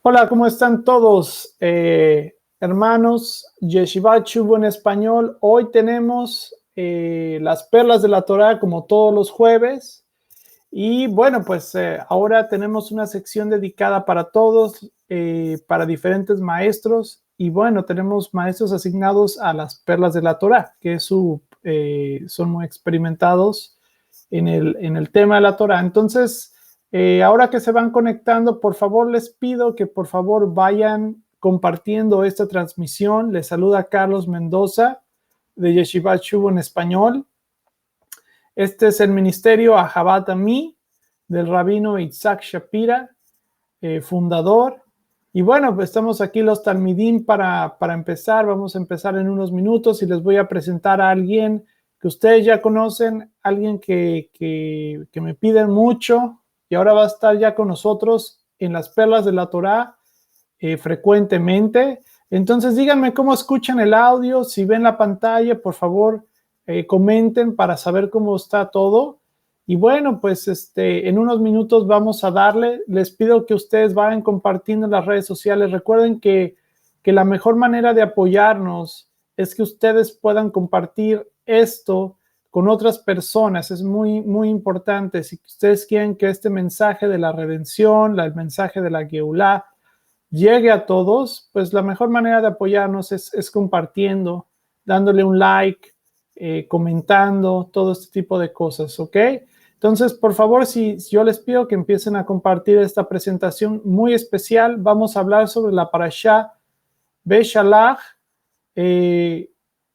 Hola, ¿cómo están todos? Hermanos, Yeshivat Shubu en español. Hoy tenemos las perlas de la Torá como todos los jueves. Y bueno, pues ahora tenemos una sección dedicada para todos, para diferentes maestros. Y bueno, tenemos maestros asignados a las perlas de la Torá, que son muy experimentados en el tema de la Torá. Entonces, ahora que se van conectando, por favor les pido que por favor vayan compartiendo esta transmisión. Les saluda Carlos Mendoza de Yeshivat Shubu en español. Este es el ministerio Ahavat Ami del rabino Isaac Shapira, fundador. Y bueno, pues estamos aquí los talmidim para empezar. Vamos a empezar en unos minutos y les voy a presentar a alguien que ustedes ya conocen, alguien que me piden mucho y ahora va a estar ya con nosotros en las perlas de la Torá frecuentemente. Entonces díganme cómo escuchan el audio, si ven la pantalla, por favor comenten para saber cómo está todo. Y bueno, pues en unos minutos vamos a darle. Les pido que ustedes vayan compartiendo en las redes sociales. Recuerden que la mejor manera de apoyarnos es que ustedes puedan compartir esto con otras personas. Es muy, muy importante. Si ustedes quieren que este mensaje de la redención, el mensaje de la Geulá, llegue a todos, pues la mejor manera de apoyarnos es compartiendo, dándole un like, comentando, todo este tipo de cosas, ¿ok? Entonces, por favor, si yo les pido que empiecen a compartir esta presentación muy especial, vamos a hablar sobre la parashá Beshalach en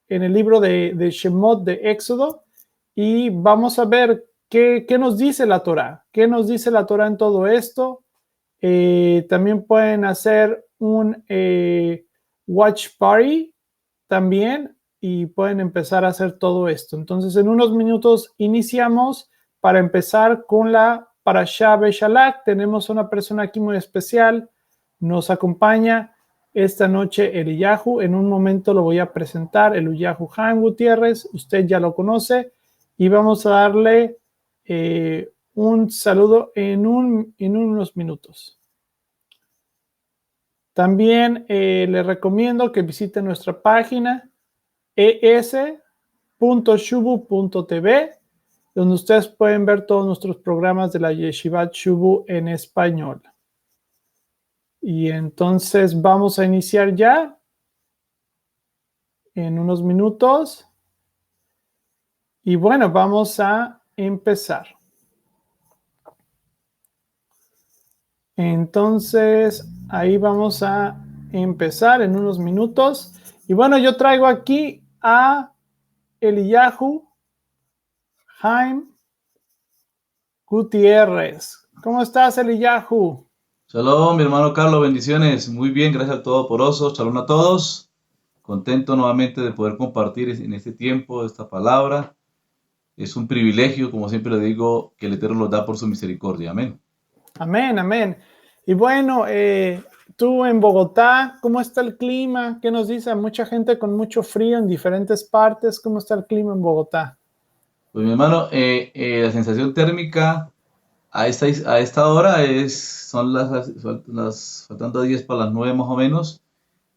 el libro de Shemot de Éxodo y vamos a ver qué nos dice la Torá, qué nos dice la Torá en todo esto. También pueden hacer un watch party también y pueden empezar a hacer todo esto. Entonces, en unos minutos iniciamos para empezar con la Parashá Beshalach. Tenemos una persona aquí muy especial. Nos acompaña esta noche Eliyahu. En un momento lo voy a presentar, Eliyahu Jaime Gutiérrez. Usted ya lo conoce y vamos a darle un saludo en unos minutos. También les recomiendo que visiten nuestra página es.shubu.tv, donde ustedes pueden ver todos nuestros programas de la Yeshivat Shubu en español. Y entonces vamos a iniciar ya en unos minutos. Y bueno, vamos a empezar. Entonces, ahí vamos a empezar en unos minutos. Y bueno, yo traigo aquí a Eliyahu Jaime Gutiérrez. ¿Cómo estás, Eliyahu? Shalom, mi hermano Carlos, bendiciones. Muy bien, gracias al Todopoderoso. Shalom a todos. Contento nuevamente de poder compartir en este tiempo esta palabra. Es un privilegio, como siempre le digo, que el Eterno nos da por su misericordia. Amén. Amén, amén. Y bueno, tú en Bogotá, ¿cómo está el clima? ¿Qué nos dice? Mucha gente con mucho frío en diferentes partes. ¿Cómo está el clima en Bogotá? Pues mi hermano, la sensación térmica a esta hora son las faltando 10 para las 9 más o menos.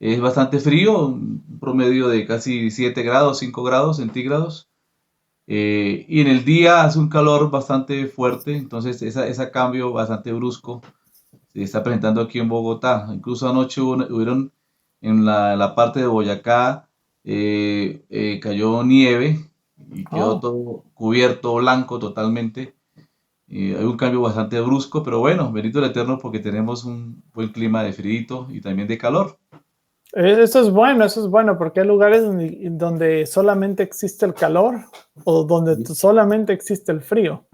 Es bastante frío, un promedio de casi 7 grados, 5 grados centígrados. Y en el día hace un calor bastante fuerte, entonces ese cambio bastante brusco se está presentando aquí en Bogotá. Incluso anoche hubieron en la parte de Boyacá, cayó nieve y quedó Oh. todo cubierto, blanco totalmente. Hay un cambio bastante brusco, pero bueno, bendito el Eterno porque tenemos un buen clima de frío y también de calor. Eso es bueno, porque hay lugares donde solamente existe el calor o donde Sí, solamente existe el frío.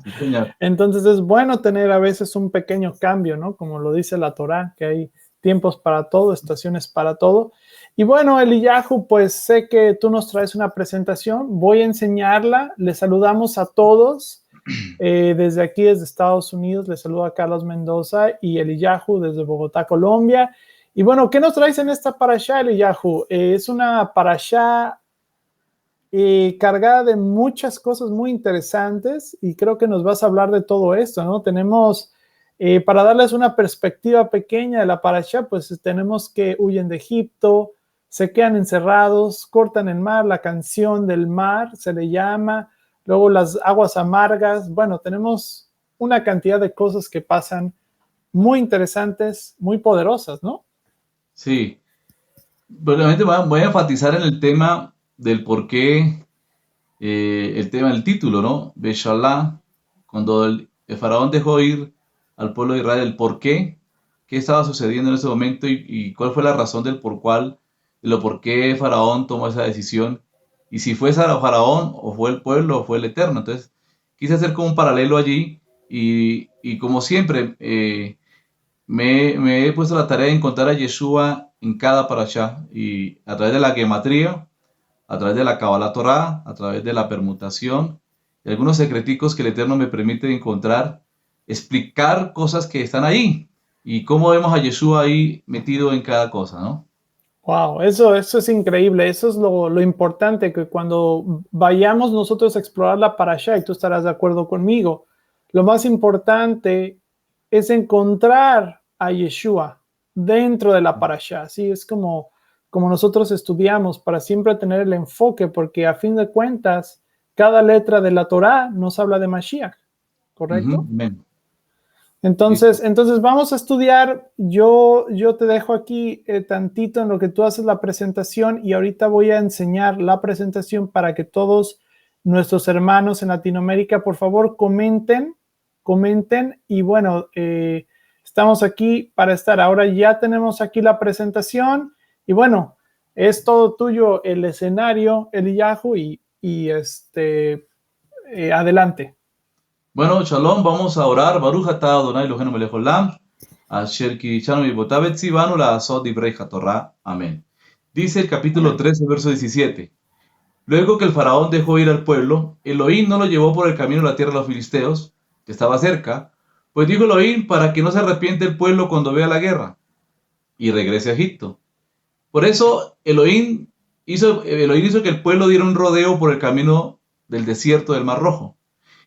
sí, señor. Entonces es bueno tener a veces un pequeño cambio, ¿no? Como lo dice la Torá, que hay tiempos para todo, estaciones para todo. Y bueno, Eliyahu, pues sé que tú nos traes una presentación, voy a enseñarla, les saludamos a todos. Desde aquí, desde Estados Unidos, les saluda Carlos Mendoza y Eliyahu desde Bogotá, Colombia. Y bueno, ¿qué nos traes en esta parashá, Eliyahu? Es una parashá cargada de muchas cosas muy interesantes y creo que nos vas a hablar de todo esto, ¿no? Tenemos Para darles una perspectiva pequeña de la parashá, pues tenemos que huyen de Egipto, se quedan encerrados, cortan el mar, la canción del mar se le llama, luego las aguas amargas. Bueno, tenemos una cantidad de cosas que pasan muy interesantes, muy poderosas, ¿no? Sí, brevemente voy a enfatizar en el tema del por qué, el tema del título, ¿no? Beshalá, cuando el faraón dejó ir al pueblo de Israel, el por qué estaba sucediendo en ese momento y cuál fue la razón de lo por qué faraón tomó esa decisión y si fue faraón o fue el pueblo o fue el eterno. Entonces, quise hacer como un paralelo allí y como siempre, me he puesto la tarea de encontrar a Yeshua en cada parashá y a través de la gematría, a través de la Kabbalah Torah, a través de la permutación y algunos secreticos que el Eterno me permite encontrar, explicar cosas que están ahí y cómo vemos a Yeshua ahí metido en cada cosa, ¿no? Wow, eso es increíble. Eso es lo importante, que cuando vayamos nosotros a explorar la parashá, y tú estarás de acuerdo conmigo, lo más importante es encontrar a Yeshua dentro de la parashá. Así es como nosotros estudiamos, para siempre tener el enfoque, porque a fin de cuentas, cada letra de la Torá nos habla de Mashiach, ¿correcto? Amén. Entonces, Listo. entonces vamos a estudiar. Yo te dejo aquí tantito en lo que tú haces la presentación, y ahorita voy a enseñar la presentación para que todos nuestros hermanos en Latinoamérica, por favor, comenten. Y bueno, estamos aquí para estar. Ahora ya tenemos aquí la presentación y bueno, es todo tuyo el escenario, Eliyahu, adelante. Bueno, Shalom, vamos a orar. Baruch atah Adonai Eloheinu melech olam, asher kirichanu mitzvotav vetzivanu la'asot divrei haTorah. Amén. Dice el capítulo 13, verso 17. Luego que el faraón dejó ir al pueblo, Elohim no lo llevó por el camino de la tierra de los filisteos, que estaba cerca, pues dijo Elohim para que no se arrepiente el pueblo cuando vea la guerra y regrese a Egipto. Por eso Elohim hizo que el pueblo diera un rodeo por el camino del desierto del Mar Rojo.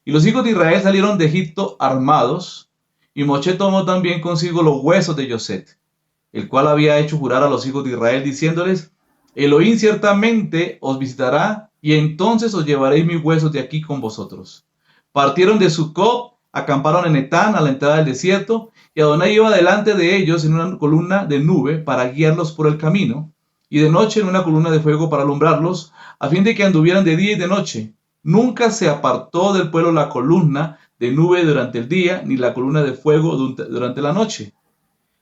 Y los hijos de Israel salieron de Egipto armados, y Moshe tomó también consigo los huesos de Yosef, el cual había hecho jurar a los hijos de Israel, diciéndoles: Elohim ciertamente os visitará, y entonces os llevaréis mis huesos de aquí con vosotros. Partieron de Sucot, acamparon en Etán, a la entrada del desierto, y Adonai iba delante de ellos en una columna de nube para guiarlos por el camino, y de noche en una columna de fuego para alumbrarlos, a fin de que anduvieran de día y de noche. Nunca se apartó del pueblo la columna de nube durante el día, ni la columna de fuego durante la noche.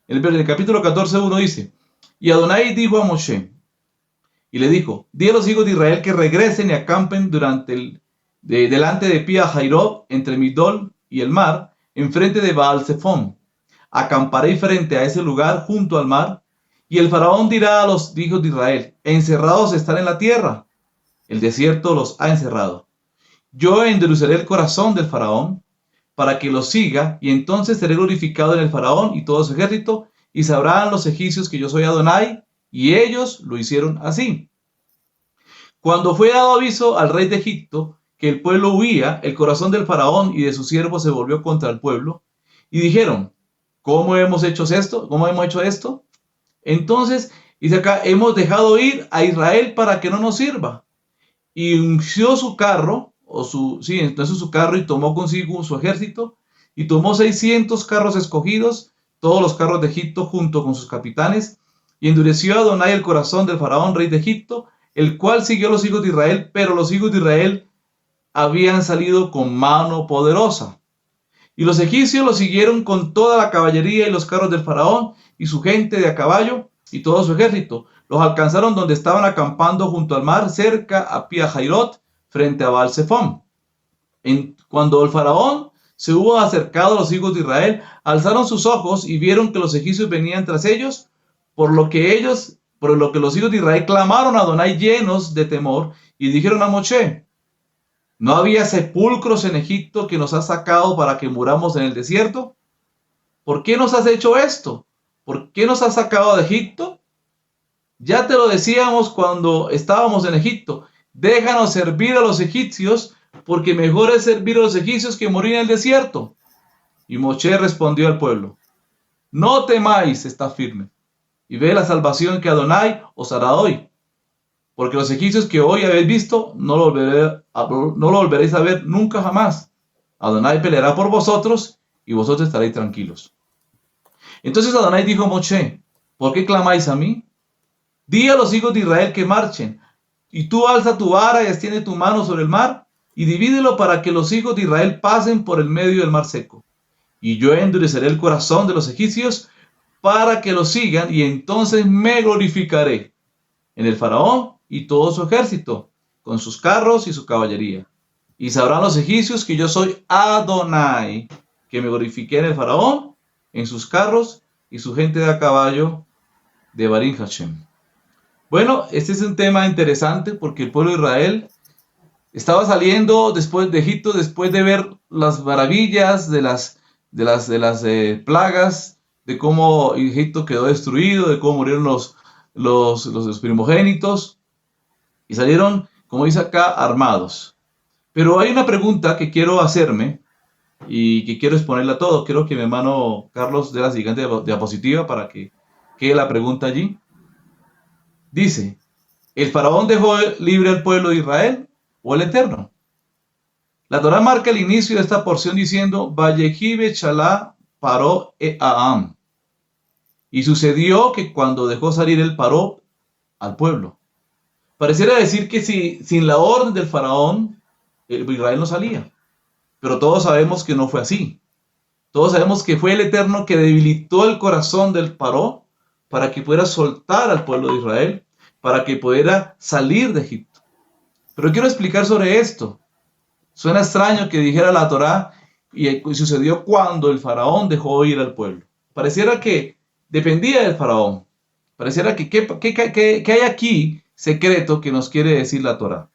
En el capítulo 14:1 dice: Y Adonai dijo a Moshe, y le dijo: Di a los hijos de Israel que regresen y acampen delante de Pía Jairot, entre Midol y el mar, enfrente de Baal Zephón. Acamparé frente a ese lugar junto al mar, y el faraón dirá a los hijos de Israel: encerrados están en la tierra, el desierto los ha encerrado. Yo endureceré el corazón del faraón para que los siga, y entonces seré glorificado en el faraón y todo su ejército, y sabrán los egipcios que yo soy Adonai, y ellos lo hicieron así. Cuando fue dado aviso al rey de Egipto que el pueblo huía, el corazón del faraón y de sus siervos se volvió contra el pueblo, y dijeron: ¿Cómo hemos hecho esto? ¿Cómo hemos hecho esto? Entonces, dice acá, hemos dejado ir a Israel para que no nos sirva. Y unció su carro, entonces su carro, y tomó consigo su ejército, y tomó 600 carros escogidos, todos los carros de Egipto junto con sus capitanes, y endureció a Adonai el corazón del faraón, rey de Egipto, el cual siguió a los hijos de Israel, pero los hijos de Israel habían salido con mano poderosa. Y los egipcios los siguieron con toda la caballería y los carros del faraón, y su gente de a caballo, y todo su ejército. Los alcanzaron donde estaban acampando junto al mar, cerca a Pía Jairot, frente a Baal Zephón. Cuando el faraón se hubo acercado a los hijos de Israel, alzaron sus ojos y vieron que los egipcios venían tras ellos, por lo que los hijos de Israel clamaron a Adonai llenos de temor y dijeron a Moshe: ¿no había sepulcros en Egipto que nos has sacado para que muramos en el desierto? ¿Por qué nos has hecho esto? ¿Por qué nos has sacado de Egipto? Ya te lo decíamos cuando estábamos en Egipto: déjanos servir a los egipcios, porque mejor es servir a los egipcios que morir en el desierto. Y Moshe respondió al pueblo: no temáis, está firme, y ve la salvación que Adonai os hará hoy, porque los egipcios que hoy habéis visto no lo volveréis a ver nunca jamás. Adonai peleará por vosotros y vosotros estaréis tranquilos. Entonces Adonai dijo a Moshe: ¿por qué clamáis a mí? Di a los hijos de Israel que marchen, y tú alza tu vara y extiende tu mano sobre el mar, y divídelo para que los hijos de Israel pasen por el medio del mar seco. Y yo endureceré el corazón de los egipcios para que los sigan, y entonces me glorificaré en el faraón y todo su ejército, con sus carros y su caballería. Y sabrán los egipcios que yo soy Adonai, que me glorifiqué en el faraón, en sus carros y su gente de a caballo de Barim Hashem. Bueno, este es un tema interesante porque el pueblo de Israel estaba saliendo después de Egipto, después de ver las maravillas de las plagas, de cómo Egipto quedó destruido, de cómo murieron los primogénitos, y salieron, como dice acá, armados. Pero hay una pregunta que quiero hacerme y que quiero exponerla a todos. Quiero que mi hermano Carlos dé la siguiente diapositiva para que quede la pregunta allí. Dice: ¿el faraón dejó libre al pueblo de Israel o el Eterno? La Torá marca el inicio de esta porción diciendo: Vayehi bechalá paró Aam. Y sucedió que cuando dejó salir él paró al pueblo. Pareciera decir que sin la orden del faraón, Israel no salía. Pero todos sabemos que no fue así. Todos sabemos que fue el Eterno que debilitó el corazón del paró para que pudiera soltar al pueblo de Israel, para que pudiera salir de Egipto. Pero quiero explicar sobre esto. Suena extraño que dijera la Torá y sucedió cuando el faraón dejó ir al pueblo. Pareciera que dependía del faraón. Pareciera que hay aquí secreto que nos quiere decir la Torá.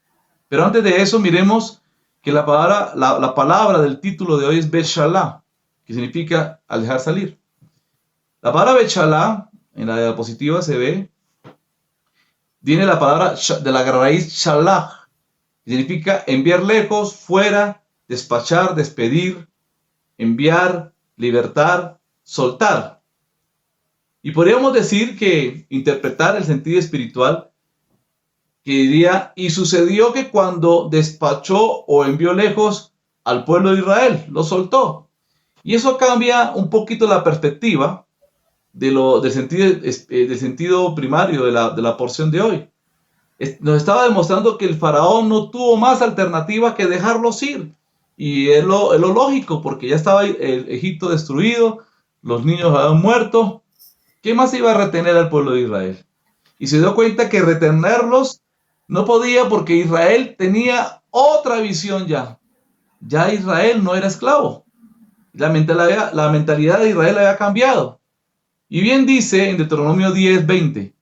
Pero antes de eso, miremos que la palabra del título de hoy es Beshalá, que significa al dejar salir. La palabra Beshalá, en la diapositiva se ve, viene la palabra de la raíz Shalach, que significa enviar lejos, fuera, despachar, despedir, enviar, libertar, soltar. Y podríamos decir que interpretar el sentido espiritual, que diría: y sucedió que cuando despachó o envió lejos al pueblo de Israel, lo soltó. Y eso cambia un poquito la perspectiva del sentido primario de la porción de hoy. Nos estaba demostrando que el faraón no tuvo más alternativa que dejarlos ir. Y es lo lógico, porque ya estaba el Egipto destruido, los niños habían muerto. ¿Qué más iba a retener al pueblo de Israel? Y se dio cuenta que retenerlos no podía, porque Israel tenía otra visión ya. Ya Israel no era esclavo. La mentalidad de Israel había cambiado. Y bien dice en Deuteronomio 10:20: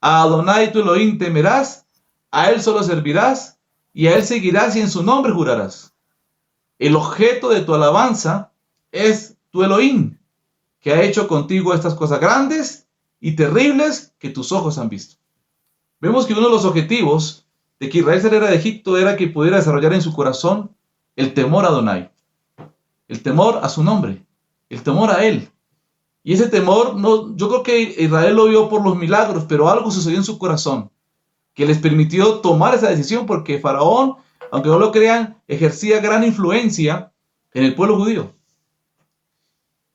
a Adonai tu Elohim temerás, a él solo servirás, y a él seguirás y en su nombre jurarás. El objeto de tu alabanza es tu Elohim, que ha hecho contigo estas cosas grandes y terribles que tus ojos han visto. Vemos que uno de los objetivos de que Israel saliera de Egipto era que pudiera desarrollar en su corazón el temor a Adonai, el temor a su nombre, el temor a él. Y ese temor, yo creo que Israel lo vio por los milagros, pero algo sucedió en su corazón que les permitió tomar esa decisión, porque Faraón, aunque no lo crean, ejercía gran influencia en el pueblo judío.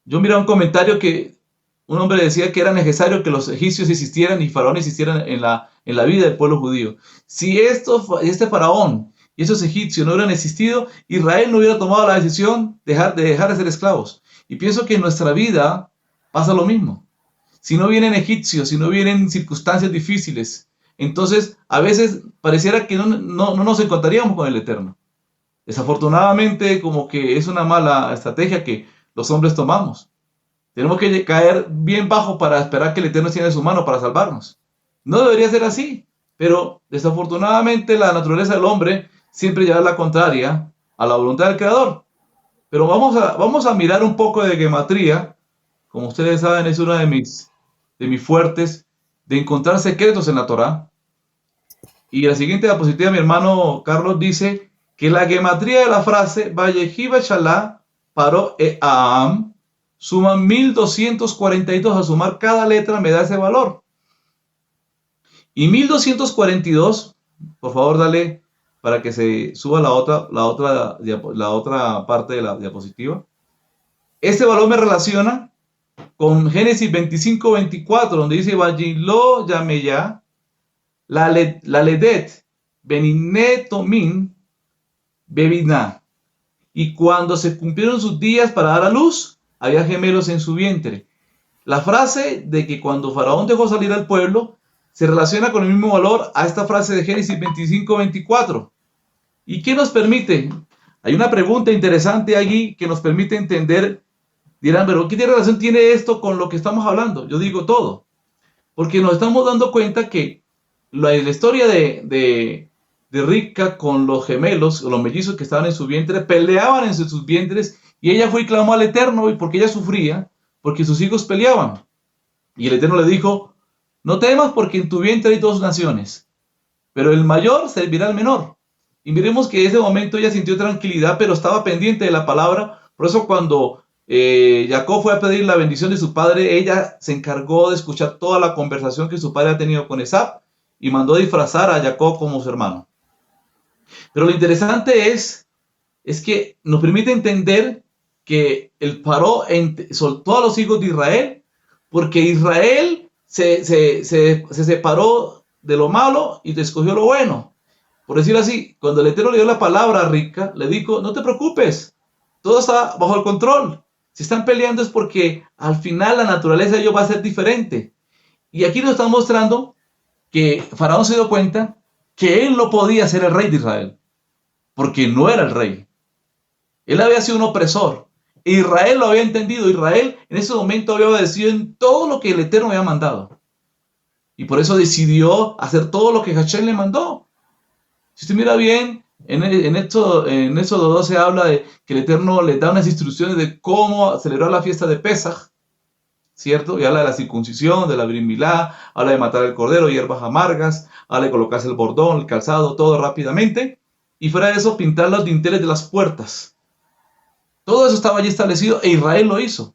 Yo miraba un comentario que un hombre decía que era necesario que los egipcios existieran y Faraón existieran en la vida del pueblo judío. Si este Faraón y esos egipcios no hubieran existido, Israel no hubiera tomado la decisión de dejar de ser esclavos. Y pienso que en nuestra vida pasa lo mismo. Si no vienen egipcios, si no vienen circunstancias difíciles, entonces a veces pareciera que no nos encontraríamos con el Eterno. Desafortunadamente, como que es una mala estrategia que los hombres tomamos. Tenemos que caer bien bajo para esperar que el Eterno extienda su mano para salvarnos. No debería ser así, pero desafortunadamente la naturaleza del hombre siempre lleva la contraria a la voluntad del Creador. Pero vamos a mirar un poco de gematría. Como ustedes saben, es una de mis fuertes de encontrar secretos en la Torá. Y la siguiente diapositiva, mi hermano Carlos, dice que la gematría de la frase Vayehi Bechalá Paro e Aam suman 1242. A sumar cada letra me da ese valor. Y 1242, por favor dale para que se suba la otra parte de la diapositiva. Este valor me relaciona con Génesis 25:24, donde dice, Vayilo Yameya, la ledet, Benine-Tomin, Bebina. Y cuando se cumplieron sus días para dar a luz, había gemelos en su vientre. La frase de que cuando Faraón dejó salir al pueblo se relaciona con el mismo valor a esta frase de Génesis 25:24. ¿Y qué nos permite? Hay una pregunta interesante allí que nos permite entender. Dirán, pero ¿qué relación tiene esto con lo que estamos hablando? Yo digo todo. Porque nos estamos dando cuenta que la historia de Rivka con los gemelos, los mellizos que estaban en su vientre, peleaban en sus vientres, y ella fue y clamó al Eterno, y porque ella sufría, porque sus hijos peleaban. Y el Eterno le dijo, no temas porque en tu vientre hay 2 naciones, pero el mayor servirá al menor. Y miremos que en ese momento ella sintió tranquilidad, pero estaba pendiente de la palabra. Por eso cuando Jacob fue a pedir la bendición de su padre, ella se encargó de escuchar toda la conversación que su padre ha tenido con Esab y mandó disfrazar a Jacob como su hermano. Pero lo interesante es que nos permite entender que el Paró soltó a los hijos de Israel porque Israel se separó de lo malo y te escogió lo bueno. Por decirlo así, cuando el Eterno le dio la palabra a Rivka, le dijo, no te preocupes, todo está bajo el control. Si están peleando es porque al final la naturaleza de ellos va a ser diferente. Y aquí nos está mostrando que Faraón se dio cuenta que él no podía ser el rey de Israel, porque no era el rey. Él había sido un opresor. Israel lo había entendido. Israel en ese momento había obedecido en todo lo que el Eterno había mandado. Y por eso decidió hacer todo lo que Hashem le mandó. Si usted mira bien, en Éxodo 12 habla de que el Eterno le da unas instrucciones de cómo celebrar la fiesta de Pesaj, ¿cierto? Y habla de la circuncisión, de la Brit Milá, habla de matar el cordero, hierbas amargas, habla de colocarse el bordón, el calzado, todo rápidamente. Y fuera de eso, pintar los dinteles de las puertas. Todo eso estaba allí establecido e Israel lo hizo.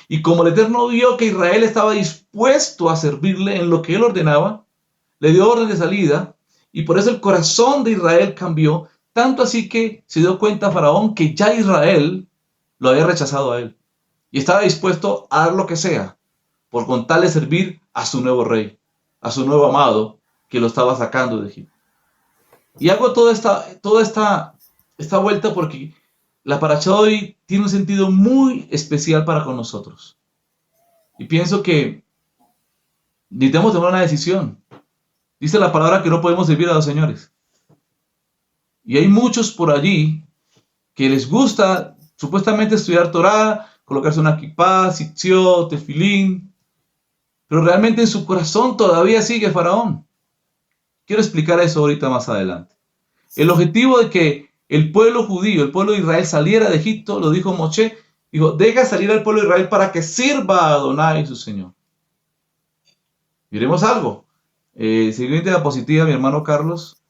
Y como el Eterno vio que Israel estaba dispuesto a servirle en lo que él ordenaba, le dio orden de salida. Y por eso el corazón de Israel cambió, tanto así que se dio cuenta Faraón que ya Israel lo había rechazado a él. Y estaba dispuesto a dar lo que sea, por con tal de servir a su nuevo rey, a su nuevo amado, que lo estaba sacando de Egipto. Y hago toda esta vuelta porque la paracha de hoy tiene un sentido muy especial para con nosotros. Y pienso que necesitamos tomar una decisión. Dice la palabra que no podemos servir a 2 señores. Y hay muchos por allí que les gusta supuestamente estudiar Torah, colocarse una kipá, tzitzit, tefilín, pero realmente en su corazón todavía sigue Faraón. Quiero explicar eso ahorita más adelante. El objetivo de que el pueblo judío, el pueblo de Israel saliera de Egipto, lo dijo Moshe, dijo, deja salir al pueblo de Israel para que sirva a Adonai su Señor. Miremos algo. Siguiente diapositiva, mi hermano Carlos.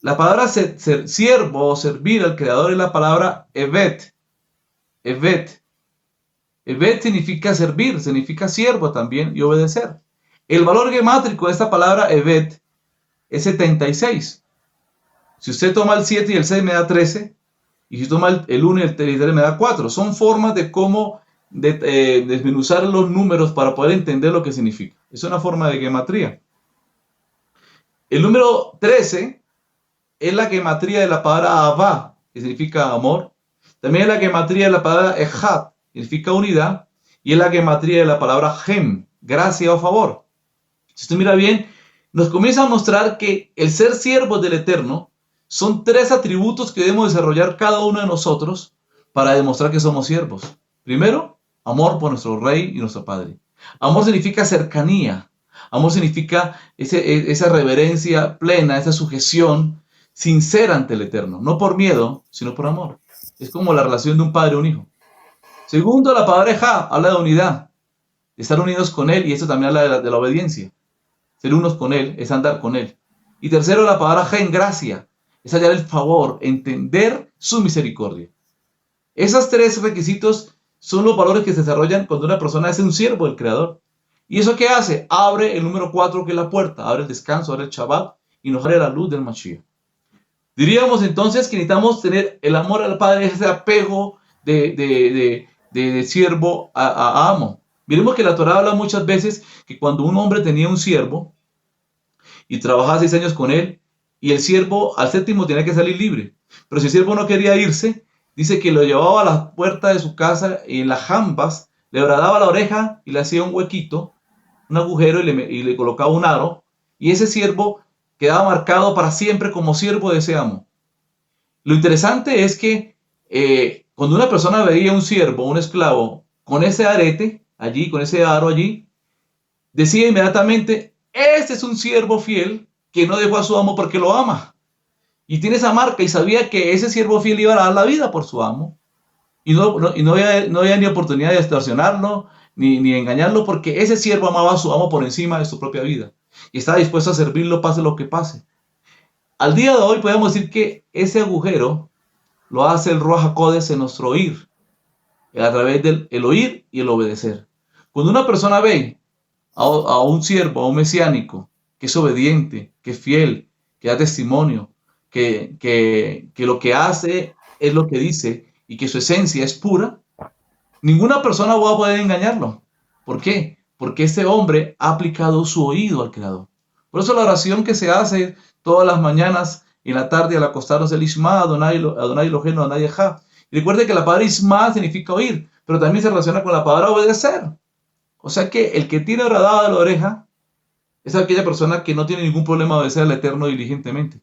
La palabra siervo o servir al Creador es la palabra evet. Evet. Evet significa servir, significa siervo también y obedecer. El valor gemátrico de esta palabra evet es 76. Si usted toma el 7 y el 6 me da 13. Y si toma el 1 y el 3 me da 4. Son formas de cómo desmenuzar los números para poder entender lo que significa. Es una forma de gematría. El número 13 es la gematría de la palabra Avá, que significa amor. También es la gematría de la palabra Ejad, que significa unidad. Y es la gematría de la palabra Gem, gracia o favor. Si usted mira bien, nos comienza a mostrar que el ser siervos del Eterno son 3 atributos que debemos desarrollar cada uno de nosotros para demostrar que somos siervos. Primero, amor por nuestro Rey y nuestro Padre. Amor significa cercanía. Amor significa esa reverencia plena, esa sujeción sincera ante el Eterno. No por miedo, sino por amor. Es como la relación de un padre a un hijo. Segundo, la palabra Ejá habla de unidad, de estar unidos con Él, y eso también habla de la obediencia. Ser unos con Él es andar con Él. Y tercero, la palabra Gen, gracia, es hallar el favor, entender su misericordia. Esos tres requisitos son los valores que se desarrollan cuando una persona es un siervo del Creador. ¿Y eso qué hace? Abre el número 4, que es la puerta, abre el descanso, abre el Shabbat y nos abre la luz del Mashiach. Diríamos entonces que necesitamos tener el amor al Padre, ese apego de siervo a amo. Miremos que la Torá habla muchas veces que cuando un hombre tenía un siervo y trabajaba 6 años con él, y el siervo al séptimo tenía que salir libre. Pero si el siervo no quería irse, dice que lo llevaba a la puerta de su casa y en las jambas le bradaba la oreja y le hacía un huequito, un agujero y le colocaba un aro, y ese siervo quedaba marcado para siempre como siervo de ese amo. Lo interesante es que cuando una persona veía un siervo, un esclavo, con ese arete allí, con ese aro allí, decía inmediatamente: este es un siervo fiel que no dejó a su amo porque lo ama. Y tiene esa marca y sabía que ese siervo fiel iba a dar la vida por su amo. Y no había ni oportunidad de extorsionarlo, ni engañarlo, porque ese siervo amaba a su amo por encima de su propia vida. Y estaba dispuesto a servirlo pase lo que pase. Al día de hoy podemos decir que ese agujero lo hace el Ruach HaKodesh en nuestro oír, a través del el oír y el obedecer. Cuando una persona ve a un siervo, a un mesiánico, que es obediente, que es fiel, que da testimonio, que lo que hace es lo que dice y que su esencia es pura, ninguna persona va a poder engañarlo. ¿Por qué? Porque ese hombre ha aplicado su oído al Creador. Por eso la oración que se hace todas las mañanas y en la tarde al acostarnos, el Ishma, Adonai Eloheinu, Adonai Echad. Y recuerde que la palabra Ishma significa oír, pero también se relaciona con la palabra obedecer. O sea que el que tiene horadada la oreja es aquella persona que no tiene ningún problema de obedecer al Eterno diligentemente.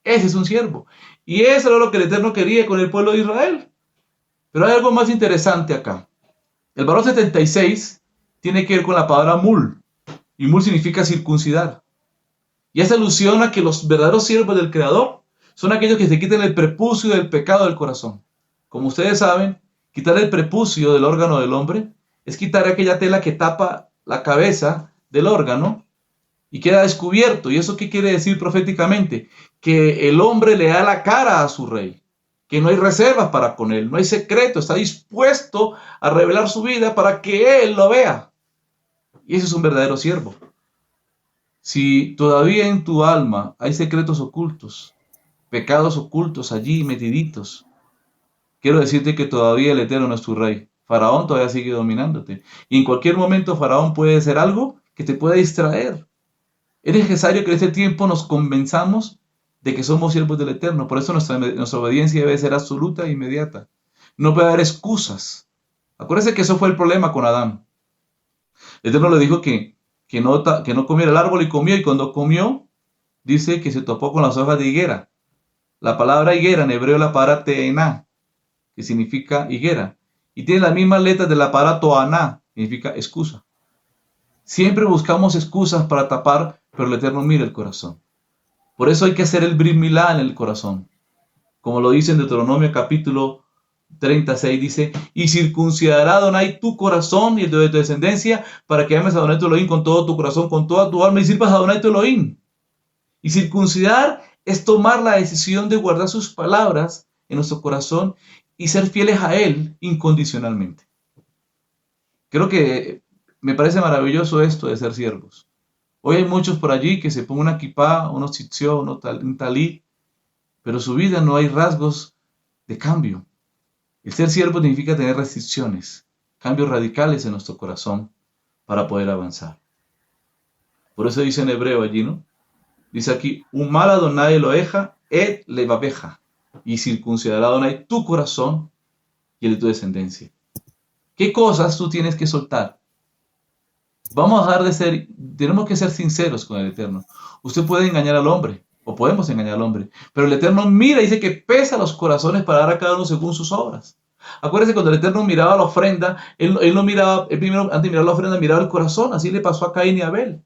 Ese es un siervo. Y eso era lo que el Eterno quería con el pueblo de Israel. Pero hay algo más interesante acá. El valor 76 tiene que ver con la palabra mul. Y mul significa circuncidar. Y hace alusión a que los verdaderos siervos del Creador son aquellos que se quiten el prepucio del pecado del corazón. Como ustedes saben, quitar el prepucio del órgano del hombre es quitar aquella tela que tapa la cabeza del órgano y queda descubierto. ¿Y eso qué quiere decir proféticamente? Que el hombre le da la cara a su rey, que no hay reservas para con él, no hay secreto, está dispuesto a revelar su vida para que él lo vea. Y ese es un verdadero siervo. Si todavía en tu alma hay secretos ocultos, pecados ocultos allí metiditos, quiero decirte que todavía el Eterno no es tu rey. Faraón todavía sigue dominándote. Y en cualquier momento Faraón puede hacer algo que te pueda distraer. Es necesario que en este tiempo nos convenzamos de que somos siervos del Eterno. Por eso nuestra obediencia debe ser absoluta e inmediata. No puede haber excusas. Acuérdense que eso fue el problema con Adán. El Eterno le dijo que no comiera el árbol y comió. Y cuando comió, dice que se topó con las hojas de higuera. La palabra higuera en hebreo es la palabra te'ená, que significa higuera. Y tiene las mismas letras de la palabra toaná, que significa excusa. Siempre buscamos excusas para tapar, pero el Eterno mira el corazón. Por eso hay que hacer el Brit Milá en el corazón. Como lo dice en Deuteronomio capítulo 36, dice: y circuncidará Adonai tu corazón y el de tu descendencia, para que ames a Adonai tu Elohim con todo tu corazón, con toda tu alma, y sirvas a Adonai tu Elohim. Y circuncidar es tomar la decisión de guardar sus palabras en nuestro corazón y ser fieles a Él incondicionalmente. Creo que me parece maravilloso esto de ser siervos. Hoy hay muchos por allí que se ponen una kipá, unos tzitzit, un talit, pero su vida no hay rasgos de cambio. El ser siervo significa tener restricciones, cambios radicales en nuestro corazón para poder avanzar. Por eso dice en hebreo allí, ¿no? Dice aquí: Umal Adonai Eloheja et levabeja, y circuncidará Adonai tu corazón y el de tu descendencia. ¿Qué cosas tú tienes que soltar? Tenemos que ser sinceros con el Eterno. Usted puede engañar al hombre, o podemos engañar al hombre, pero el Eterno mira y dice que pesa los corazones para dar a cada uno según sus obras. Acuérdense, cuando el Eterno miraba la ofrenda, él no miraba, él primero, antes de mirar la ofrenda, miraba el corazón. Así le pasó a Caín y a Abel.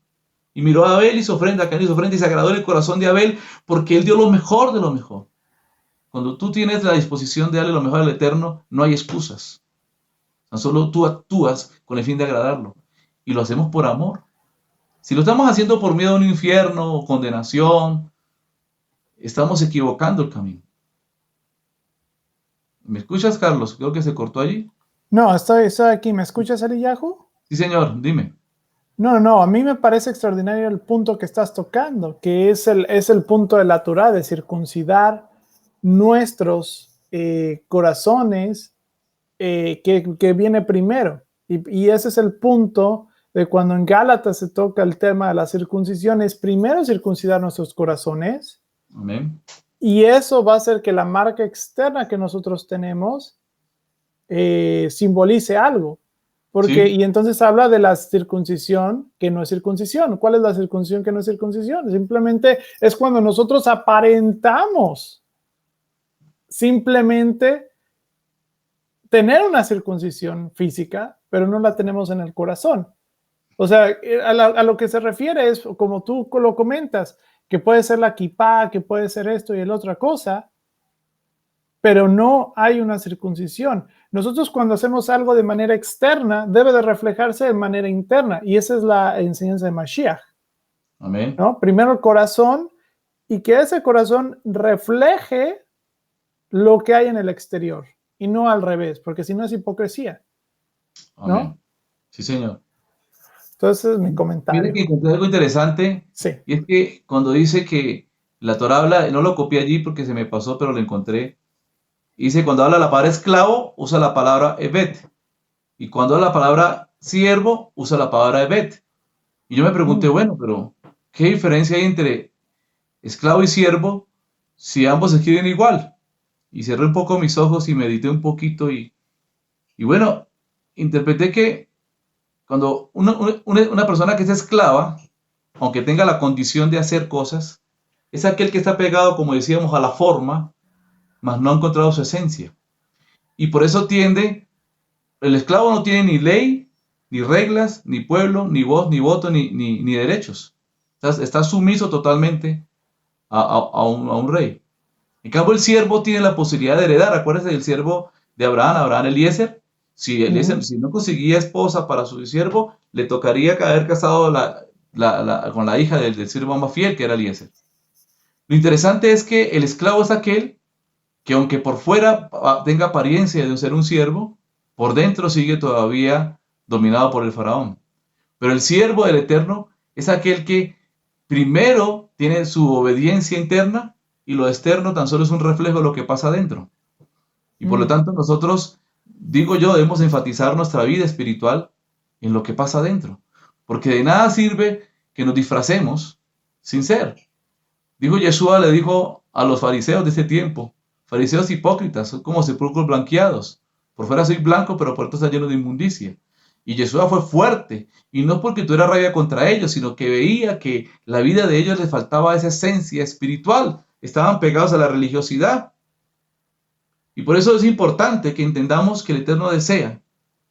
Y miró a Abel y su ofrenda, a Caín y su ofrenda, y se agradó en el corazón de Abel, porque él dio lo mejor de lo mejor. Cuando tú tienes la disposición de darle lo mejor al Eterno, no hay excusas. Tan solo tú actúas con el fin de agradarlo. Y lo hacemos por amor. Si lo estamos haciendo por miedo a un infierno o condenación, estamos equivocando el camino. ¿Me escuchas, Carlos? Creo que se cortó allí. No, estoy aquí. ¿Me escuchas, Eliyahu? Sí, señor, dime. No, a mí me parece extraordinario el punto que estás tocando, que es el punto de la Torá, de circuncidar nuestros corazones, que viene primero. Y ese es el punto de cuando en Gálatas se toca el tema de la circuncisión, es primero circuncidar nuestros corazones, Amén. y eso va a hacer que la marca externa que nosotros tenemos simbolice algo. Porque, Sí, y entonces habla de la circuncisión que no es circuncisión. ¿Cuál es la circuncisión que no es circuncisión? Simplemente es cuando nosotros aparentamos simplemente tener una circuncisión física, pero no la tenemos en el corazón. O sea, a lo que se refiere es, como tú lo comentas, que puede ser la kipá, que puede ser esto y la otra cosa, pero no hay una circuncisión. Nosotros cuando hacemos algo de manera externa, debe de reflejarse de manera interna, y esa es la enseñanza de Mashiach, amén, ¿no? Primero el corazón, y que ese corazón refleje lo que hay en el exterior, y no al revés, porque si no es hipocresía, ¿no? amén. Sí, señor. Entonces, mi Mire comentario. que encontré algo interesante, Sí. y es que cuando dice que la Torah habla, no lo copié allí porque se me pasó, pero lo encontré. Dice, cuando habla la palabra esclavo, usa la palabra evet. Y cuando habla la palabra siervo, usa la palabra evet. Y yo me pregunté, Mm. bueno, pero ¿qué diferencia hay entre esclavo y siervo si ambos se escriben igual? Y cerré un poco mis ojos y medité un poquito y bueno, interpreté que cuando una persona que es esclava, aunque tenga la condición de hacer cosas, es aquel que está pegado, como decíamos, a la forma, mas no ha encontrado su esencia. Y por eso tiende, el esclavo no tiene ni ley, ni reglas, ni pueblo, ni voz, ni voto, ni derechos. Está sumiso totalmente a un rey. En cambio, el siervo tiene la posibilidad de heredar. Acuérdense del siervo de Abraham, Abraham Eliezer. Si Eliezer, Ujú. si no conseguía esposa para su siervo, le tocaría haber casado con la hija del siervo más fiel, que era Eliezer. Lo interesante es que el esclavo es aquel que aunque por fuera tenga apariencia de ser un siervo, por dentro sigue todavía dominado por el faraón. Pero el siervo del Eterno es aquel que primero tiene su obediencia interna y lo externo tan solo es un reflejo de lo que pasa adentro. Y por lo Mm. tanto nosotros, digo yo, debemos enfatizar nuestra vida espiritual en lo que pasa adentro. Porque de nada sirve que nos disfracemos sin ser. Dijo Yeshua, le dijo a los fariseos de ese tiempo, fariseos hipócritas, son como sepulcros blanqueados. Por fuera soy blanco, pero por dentro está lleno de inmundicia. Y Yeshua fue fuerte, y no porque tuviera rabia contra ellos, sino que veía que la vida de ellos les faltaba esa esencia espiritual. Estaban pegados a la religiosidad. Y por eso es importante que entendamos que el Eterno desea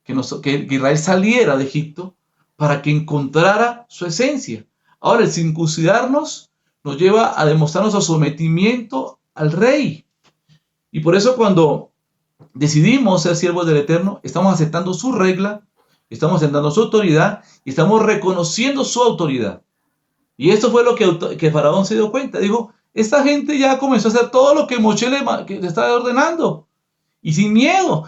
que Israel saliera de Egipto para que encontrara su esencia. Ahora, el circuncidarnos nos lleva a demostrar nuestro sometimiento al Rey. Y por eso cuando decidimos ser siervos del Eterno, estamos aceptando su regla, estamos aceptando su autoridad y estamos reconociendo su autoridad. Y esto fue lo que Faraón se dio cuenta. Dijo, esta gente ya comenzó a hacer todo lo que Moshe le estaba ordenando. Y sin miedo.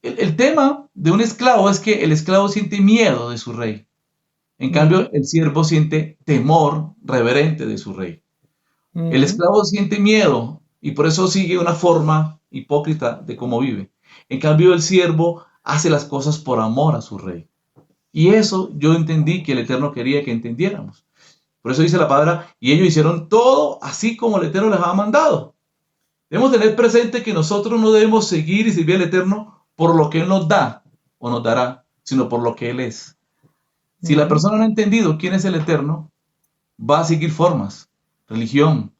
El tema de un esclavo es que el esclavo siente miedo de su rey. En Ujú. cambio, el siervo siente temor reverente de su rey. El Ujú. esclavo siente miedo y por eso sigue una forma hipócrita de cómo vive. En cambio, el siervo hace las cosas por amor a su rey. Y eso yo entendí que el Eterno quería que entendiéramos. Por eso dice la palabra, y ellos hicieron todo así como el Eterno les ha mandado. Debemos tener presente que nosotros no debemos seguir y servir al Eterno por lo que Él nos da o nos dará, sino por lo que Él es. Si la Ujú. persona no ha entendido quién es el Eterno, va a seguir formas, religión,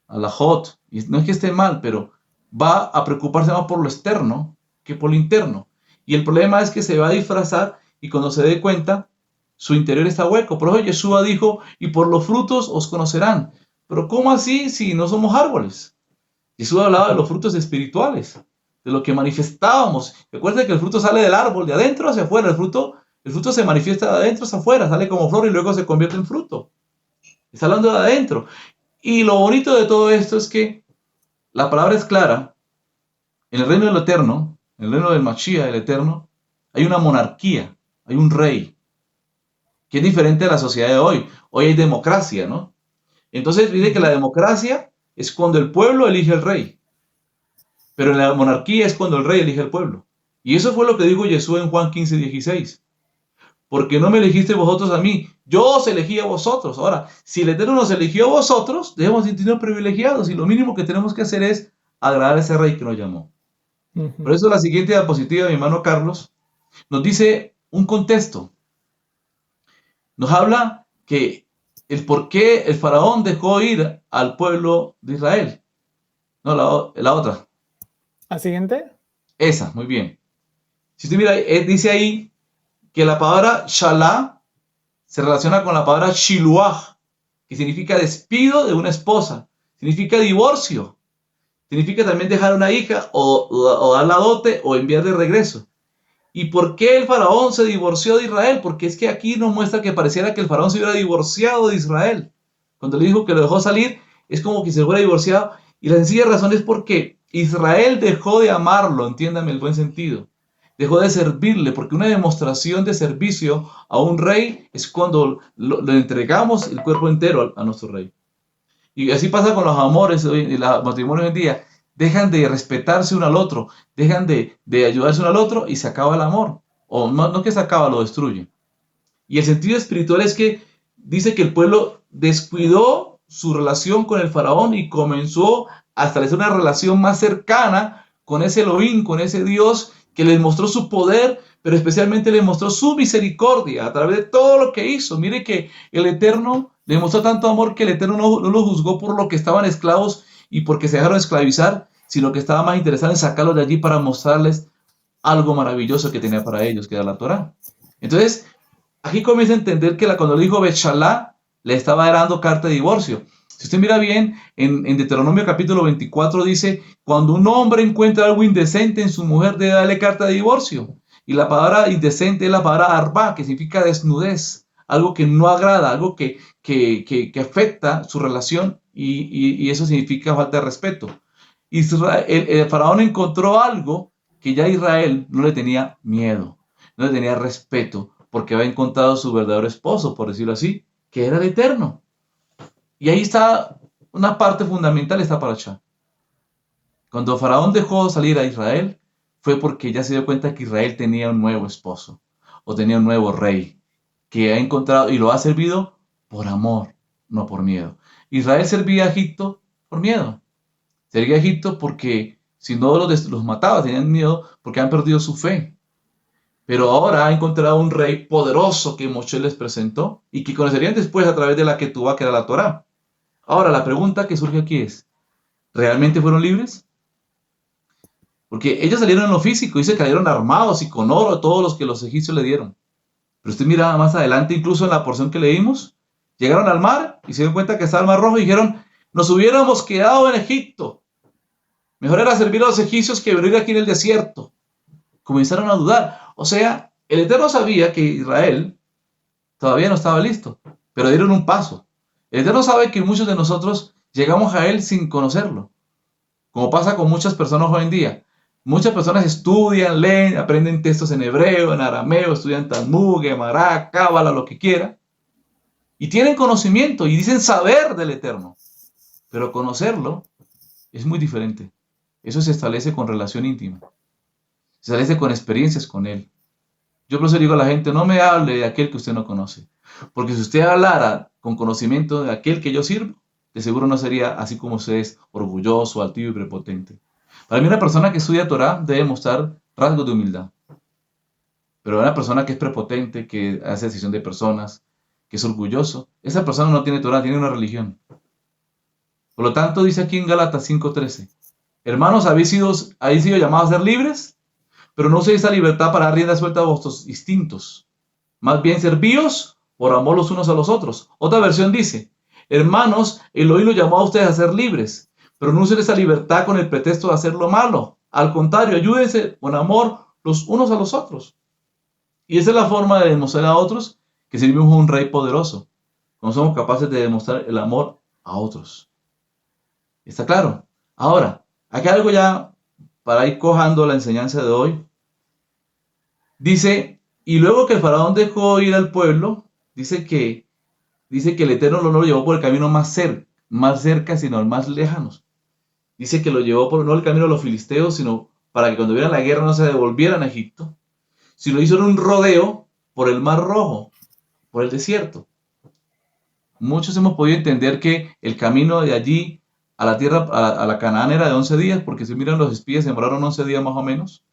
alajot, y no es que esté mal, pero va a preocuparse más por lo externo que por lo interno. Y el problema es que se va a disfrazar y cuando se dé cuenta, su interior está hueco. Por eso Yeshua dijo, y por los frutos os conocerán. Pero ¿cómo así si no somos árboles? Jesús hablaba de los frutos espirituales, de lo que manifestábamos. Recuerda que el fruto sale del árbol, de adentro hacia afuera. El fruto se manifiesta de adentro hacia afuera, sale como flor y luego se convierte en fruto. Está hablando de adentro. Y lo bonito de todo esto es que la palabra es clara En el reino del Eterno, en el reino del Mashiach, del Eterno, hay una monarquía, hay un rey, que es diferente a la sociedad de hoy. Hoy hay democracia, ¿no? Entonces dice que la democracia es cuando el pueblo elige al rey, pero en la monarquía es cuando el rey elige al pueblo. Y eso fue lo que dijo Jesús en Juan 15:16. Porque no me elegiste vosotros a mí, yo os elegí a vosotros. Ahora, si el Eterno nos eligió a vosotros, debemos sentirnos privilegiados y lo mínimo que tenemos que hacer es agradar a ese rey que nos llamó. Por eso la siguiente diapositiva, mi hermano Carlos, nos dice un contexto. Nos habla que el por qué el faraón dejó ir al pueblo de Israel. No, la otra. ¿La siguiente? Esa, muy bien. Si usted mira, dice ahí que la palabra shalá se relaciona con la palabra shiluah, que significa despido de una esposa, significa divorcio, significa también dejar una hija o dar la dote o enviar de regreso. ¿Y por qué el faraón se divorció de Israel? Porque es que aquí nos muestra que pareciera que el faraón se hubiera divorciado de Israel. Cuando le dijo que lo dejó salir, es como que se hubiera divorciado. Y la sencilla razón es porque Israel dejó de amarlo, entiéndame el buen sentido. Dejó de servirle, porque una demostración de servicio a un rey es cuando le entregamos el cuerpo entero a nuestro rey. Y así pasa con los amores y los matrimonios hoy en día. Dejan de respetarse uno al otro, dejan de ayudarse uno al otro y se acaba el amor. O no que se acaba, lo destruye. Y el sentido espiritual es que dice que el pueblo descuidó su relación con el faraón y comenzó a establecer una relación más cercana con ese Elohim, con ese Dios que les mostró su poder, pero especialmente les mostró su misericordia a través de todo lo que hizo. Mire que el Eterno les mostró tanto amor que el Eterno no los juzgó por lo que estaban esclavos y porque se dejaron esclavizar, sino que estaba más interesado en sacarlos de allí para mostrarles algo maravilloso que tenía para ellos, que era la Torá. Entonces, aquí comienza a entender que cuando le dijo Bechalá, le estaba dando carta de divorcio. Si usted mira bien, en Deuteronomio capítulo 24 dice, cuando un hombre encuentra algo indecente en su mujer, debe darle carta de divorcio. Y la palabra indecente es la palabra arba, que significa desnudez, algo que no agrada, algo que afecta su relación y eso significa falta de respeto. Israel, el faraón encontró algo que ya Israel no le tenía miedo, no le tenía respeto, porque había encontrado su verdadero esposo, por decirlo así, que era el Eterno. Y ahí está una parte fundamental de esta paracha. Cuando Faraón dejó salir a Israel, fue porque ya se dio cuenta que Israel tenía un nuevo esposo, o tenía un nuevo rey, que ha encontrado y lo ha servido por amor, no por miedo. Israel servía a Egipto por miedo. Servía a Egipto porque si no los mataba, tenían miedo porque han perdido su fe. Pero ahora ha encontrado un rey poderoso que Moshe les presentó y que conocerían después a través de la Ketubá, que era la Torá. Ahora, la pregunta que surge aquí es, ¿realmente fueron libres? Porque ellos salieron en lo físico y se cayeron armados y con oro todos los que los egipcios le dieron. Pero usted mira más adelante, incluso en la porción que leímos, llegaron al mar y se dieron cuenta que estaba el mar rojo y dijeron, nos hubiéramos quedado en Egipto. Mejor era servir a los egipcios que venir aquí en el desierto. Comenzaron a dudar. O sea, el Eterno sabía que Israel todavía no estaba listo, pero dieron un paso. El Eterno sabe que muchos de nosotros llegamos a Él sin conocerlo, como pasa con muchas personas hoy en día. Muchas personas estudian, leen, aprenden textos en hebreo, en arameo, estudian Talmud, Gemara, Cábala, lo que quiera, y tienen conocimiento y dicen saber del Eterno, pero conocerlo es muy diferente. Eso se establece con relación íntima, se establece con experiencias con Él. Yo por eso digo a la gente, no me hable de aquel que usted no conoce, porque si usted hablara con conocimiento de aquel que yo sirvo, de seguro no sería así como usted es, orgulloso, altivo y prepotente. Para mí una persona que estudia Torah debe mostrar rasgos de humildad, pero una persona que es prepotente, que hace decisión de personas, que es orgulloso, esa persona no tiene Torah, tiene una religión. Por lo tanto, dice aquí en Gálatas 5:13, hermanos, habéis sido llamados a ser libres, pero no uséis esa libertad para dar rienda suelta a vuestros instintos. Más bien servíos por amor los unos a los otros. Otra versión dice, hermanos, Elohim los llamó a ustedes a ser libres, pero no usen esa libertad con el pretexto de hacer lo malo. Al contrario, ayúdense con amor los unos a los otros. Y esa es la forma de demostrar a otros que servimos a un rey poderoso, cuando somos capaces de demostrar el amor a otros. ¿Está claro? Ahora, aquí hay algo ya para ir cojando la enseñanza de hoy, dice, y luego que el faraón dejó ir al pueblo, dice que el Eterno no lo llevó por el camino más cerca, sino el más lejano. Dice que lo llevó por no el camino de los filisteos, sino para que cuando vieran la guerra no se devolvieran a Egipto, sino hicieron un rodeo por el Mar Rojo, por el desierto. Muchos hemos podido entender que el camino de allí a la tierra, a la Canaán era de 11 días, porque si miran los espías, demoraron 11 días más o menos,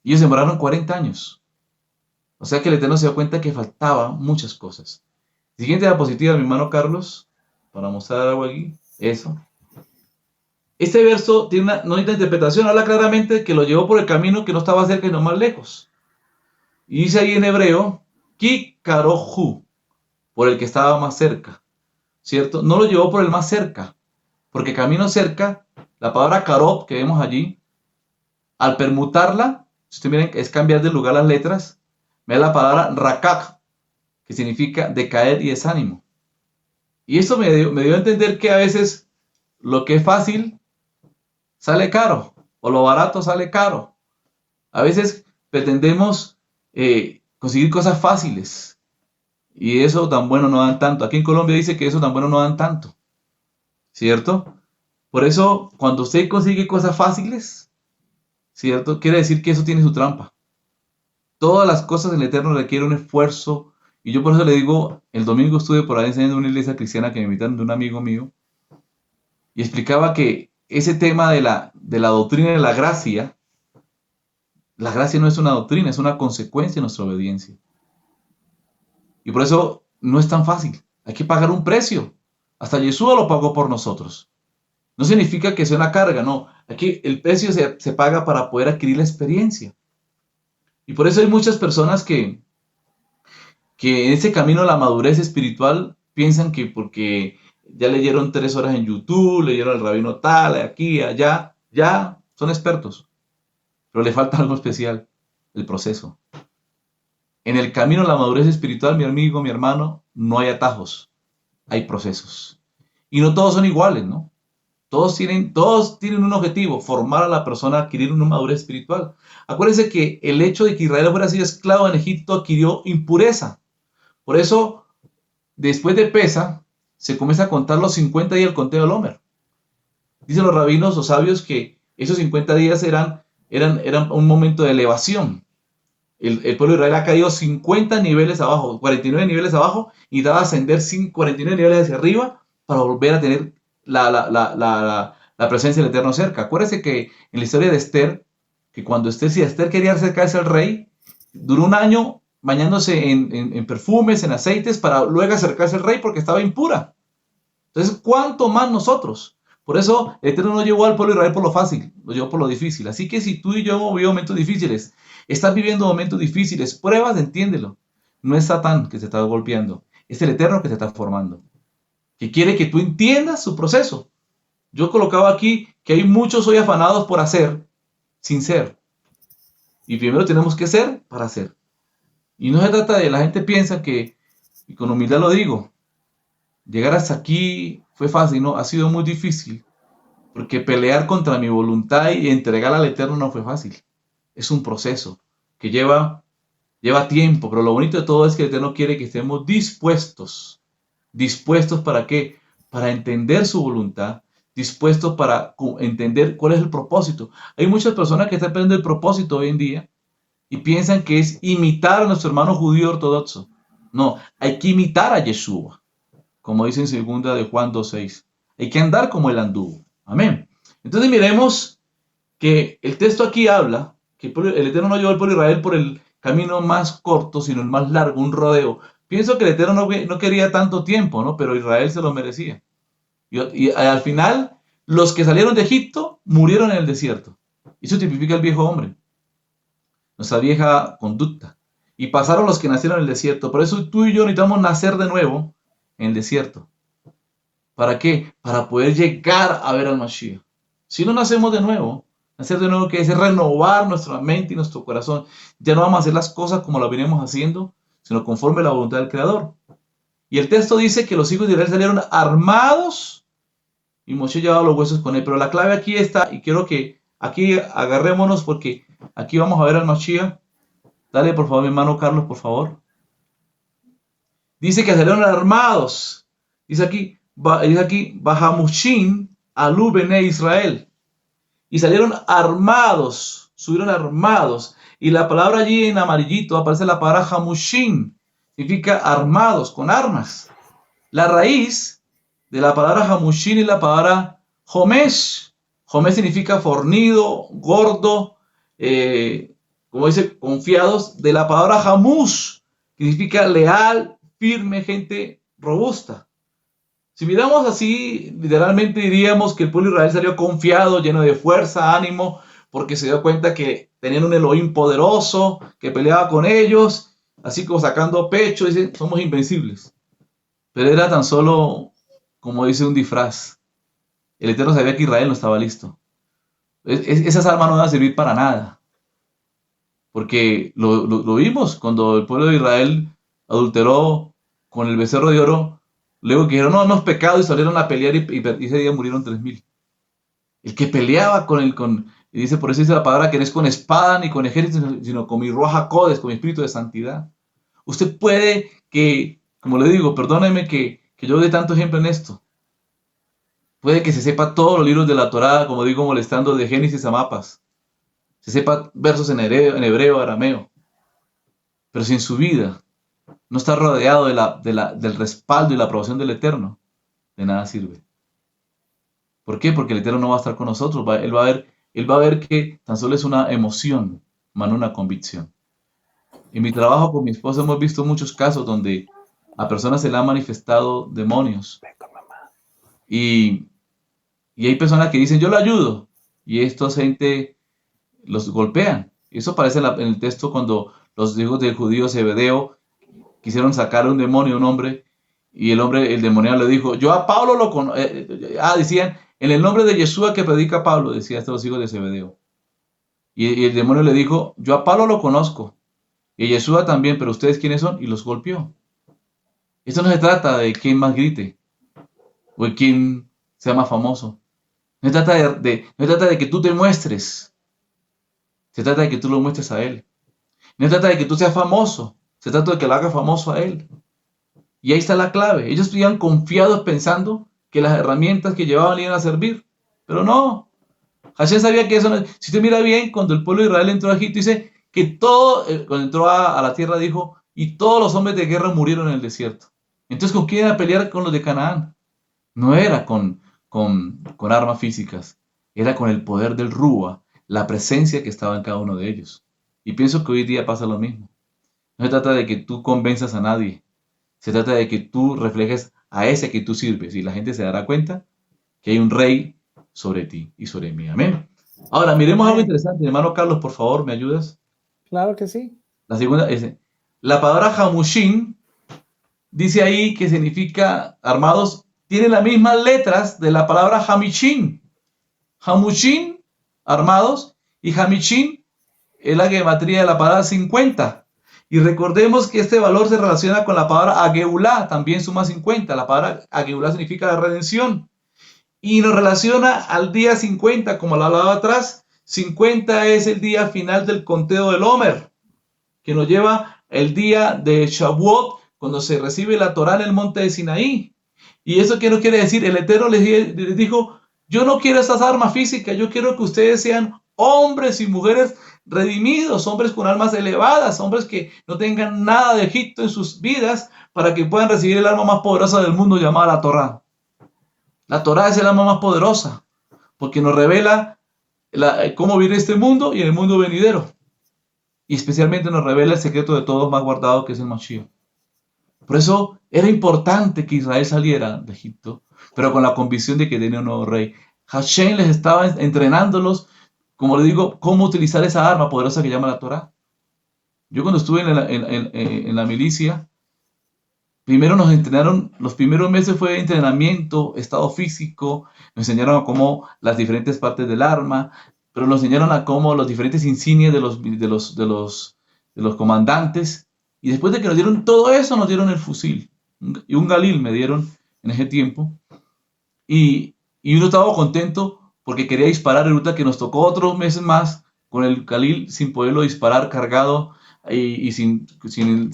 y ellos demoraron 40 años. O sea que el Eterno se dio cuenta que faltaban muchas cosas. Siguiente diapositiva, mi hermano Carlos, para mostrar algo aquí. Eso. Este verso tiene una no interpretación, habla claramente que lo llevó por el camino que no estaba cerca, sino más lejos. Y dice ahí en hebreo, Ki karohu, por el que estaba más cerca, ¿cierto? No lo llevó por el más cerca, porque camino cerca, la palabra karob que vemos allí, al permutarla, si ustedes miren, es cambiar de lugar las letras, me da la palabra rakak, que significa decaer y desánimo. Y esto me dio a entender que a veces lo que es fácil sale caro, o lo barato sale caro. A veces pretendemos conseguir cosas fáciles, y eso tan bueno no dan tanto. Aquí en Colombia dice que eso tan bueno no dan tanto, ¿cierto? Por eso, cuando usted consigue cosas fáciles, ¿cierto? Quiere decir que eso tiene su trampa. Todas las cosas en el Eterno requieren un esfuerzo, y yo por eso le digo, el domingo estuve por ahí enseñando en una iglesia cristiana que me invitaron de un amigo mío, y explicaba que ese tema de la doctrina de la gracia no es una doctrina, es una consecuencia de nuestra obediencia. Y por eso no es tan fácil. Hay que pagar un precio. Hasta Yeshua lo pagó por nosotros. No significa que sea una carga, no. Aquí el precio se paga para poder adquirir la experiencia. Y por eso hay muchas personas que en ese camino a la madurez espiritual piensan que porque ya leyeron 3 horas en YouTube, leyeron el rabino tal, aquí, allá, ya son expertos. Pero le falta algo especial, el proceso. En el camino a la madurez espiritual, mi amigo, mi hermano, no hay atajos, hay procesos. Y no todos son iguales, ¿no? Todos tienen un objetivo, formar a la persona, adquirir una madurez espiritual. Acuérdense que el hecho de que Israel fuera sido esclavo en Egipto adquirió impureza. Por eso, después de Pesa, se comienza a contar los 50 días del conteo del Homer. Dicen los rabinos o sabios que esos 50 días eran un momento de elevación. El pueblo de Israel ha caído 50 niveles abajo, 49 niveles abajo, y daba a ascender 49 niveles hacia arriba para volver a tener la presencia del Eterno cerca. Acuérdense que en la historia de Esther, que cuando Esther quería acercarse al rey, duró un año bañándose en perfumes, en aceites, para luego acercarse al rey porque estaba impura. Entonces, ¿cuánto más nosotros? Por eso, el Eterno no llevó al pueblo de Israel por lo fácil, lo llevó por lo difícil. Así que si tú y yo hemos vivido momentos difíciles, estás viviendo momentos difíciles, pruebas, entiéndelo. No es Satán que se está golpeando, es el Eterno que te está formando, que quiere que tú entiendas su proceso. Yo colocaba aquí que hay muchos hoy afanados por hacer, sin ser. Y primero tenemos que ser para hacer. Y no se trata de, la gente piensa que, y con humildad lo digo, llegar hasta aquí fue fácil, no, ha sido muy difícil, porque pelear contra mi voluntad y entregar al Eterno no fue fácil. Es un proceso que lleva tiempo, pero lo bonito de todo es que el Eterno quiere que estemos dispuestos. ¿Dispuestos para qué? Para entender su voluntad, dispuestos para entender cuál es el propósito. Hay muchas personas que están perdiendo el propósito hoy en día y piensan que es imitar a nuestro hermano judío ortodoxo. No, hay que imitar a Yeshua, como dice en 2 de Juan 2:6. Hay que andar como él anduvo. Amén. Entonces miremos que el texto aquí habla que el Eterno no llevó al pueblo de Israel por el camino más corto, sino el más largo, un rodeo. Pienso que el Eterno no quería tanto tiempo, ¿no? Pero Israel se lo merecía. Y al final, los que salieron de Egipto murieron en el desierto. Eso tipifica el viejo hombre, nuestra vieja conducta. Y pasaron los que nacieron en el desierto. Por eso tú y yo necesitamos nacer de nuevo en el desierto. ¿Para qué? Para poder llegar a ver al Mashiach. Si no nacemos de nuevo, nacer de nuevo quiere decir renovar nuestra mente y nuestro corazón. Ya no vamos a hacer las cosas como las venimos haciendo, sino conforme a la voluntad del Creador. Y el texto dice que los hijos de Israel salieron armados y Moshe llevaba los huesos con él. Pero la clave aquí está, y quiero que aquí agarrémonos porque aquí vamos a ver al Mashiach. Dale, por favor, mi hermano Carlos, por favor. Dice que salieron armados. Dice aquí, Bahamushin, Alú Bene Israel. Y salieron armados, subieron armados. Y la palabra allí en amarillito aparece la palabra Hamushin, significa armados, con armas. La raíz de la palabra Hamushin es la palabra Homesh. Homesh significa fornido, gordo, como dice, confiados, de la palabra Hamush, que significa leal, firme, gente robusta. Si miramos así, literalmente diríamos que el pueblo de Israel salió confiado, lleno de fuerza, ánimo, porque se dio cuenta que tenían un Elohim poderoso, que peleaba con ellos, así como sacando pecho, dicen, somos invencibles. Pero era tan solo, como dice, un disfraz. El Eterno sabía que Israel no estaba listo. Esas armas no van a servir para nada. Porque lo vimos cuando el pueblo de Israel adulteró con el becerro de oro. Luego que dijeron, no, hemos pecado y salieron a pelear y ese día murieron 3000. El que peleaba y dice, por eso dice la palabra que no es con espada ni con ejército, sino con mi Ruach HaKodesh, con mi espíritu de santidad. Usted puede que, como le digo, perdóneme que yo dé tanto ejemplo en esto. Puede que se sepa todos los libros de la Torá, como digo, molestando de Génesis a Mapas. Se sepa versos en hebreo, arameo. Pero si en su vida no está rodeado del respaldo y la aprobación del Eterno, de nada sirve. ¿Por qué? Porque el Eterno no va a estar con nosotros. Él va a ver que tan solo es una emoción, más no una convicción. En mi trabajo con mi esposa hemos visto muchos casos donde a personas se le han manifestado demonios. Y hay personas que dicen, yo lo ayudo. Y estos gente los golpean. Eso aparece en el texto cuando los hijos del judío Zebedeo quisieron sacar a un demonio, un hombre, y el demoniado le dijo, yo a Pablo lo conozco. Decían, en el nombre de Yeshua que predica Pablo, decía estos hijos de Zebedeo. Y el demonio le dijo, yo a Pablo lo conozco, y a Yeshua también, pero ustedes quiénes son, y los golpeó. Esto no se trata de quién más grite, o de quién sea más famoso. No se trata no se trata de que tú te muestres, se trata de que tú lo muestres a Él. No se trata de que tú seas famoso, se trata de que lo hagas famoso a Él. Y ahí está la clave. Ellos iban confiados pensando que las herramientas que llevaban le iban a servir. Pero no. Hashem sabía que eso no. Si usted mira bien, cuando el pueblo de Israel entró a Egipto, dice que cuando entró a la tierra, dijo, y todos los hombres de guerra murieron en el desierto. Entonces, ¿con quién iban a pelear? Con los de Canaán. No era con armas físicas. Era con el poder del Rúa, la presencia que estaba en cada uno de ellos. Y pienso que hoy día pasa lo mismo. No se trata de que tú convenzas a nadie. Se trata de que tú reflejes a ese que tú sirves y la gente se dará cuenta que hay un rey sobre ti y sobre mí. Amén. Ahora, miremos algo interesante. Hermano Carlos, por favor, ¿me ayudas? Claro que sí. La segunda es, la palabra Hamushin dice ahí que significa armados, tiene las mismas letras de la palabra Hamishin. Hamushin, armados, y Hamishin es la gematría de la palabra 50. Y recordemos que este valor se relaciona con la palabra Ageulá, también suma 50. La palabra Ageulá significa la redención. Y nos relaciona al día 50, como lo hablaba atrás. 50 es el día final del conteo del Homer, que nos lleva el día de Shavuot, cuando se recibe la Torá en el monte de Sinaí. ¿Y eso qué nos quiere decir? El Eterno les dijo, yo no quiero esas armas físicas, yo quiero que ustedes sean hombres y mujeres redimidos, hombres con almas elevadas, hombres que no tengan nada de Egipto en sus vidas para que puedan recibir el arma más poderosa del mundo llamada la Torá. La Torá es el arma más poderosa porque nos revela cómo viene este mundo y el mundo venidero. Y especialmente nos revela el secreto de todos más guardado, que es el Mashiach. Por eso era importante que Israel saliera de Egipto, pero con la convicción de que tenía un nuevo rey. Hashem les estaba entrenándolos, como le digo, cómo utilizar esa arma poderosa que llama la Torá. Yo cuando estuve en la milicia, primero nos entrenaron, los primeros meses fue entrenamiento, estado físico, nos enseñaron a cómo las diferentes partes del arma, pero nos enseñaron a cómo los diferentes insignias de los comandantes, y después de que nos dieron todo eso, nos dieron el fusil, y un galil me dieron en ese tiempo, y uno estaba contento porque quería disparar. Resulta que nos tocó otros meses más con el Khalil sin poderlo disparar cargado y sin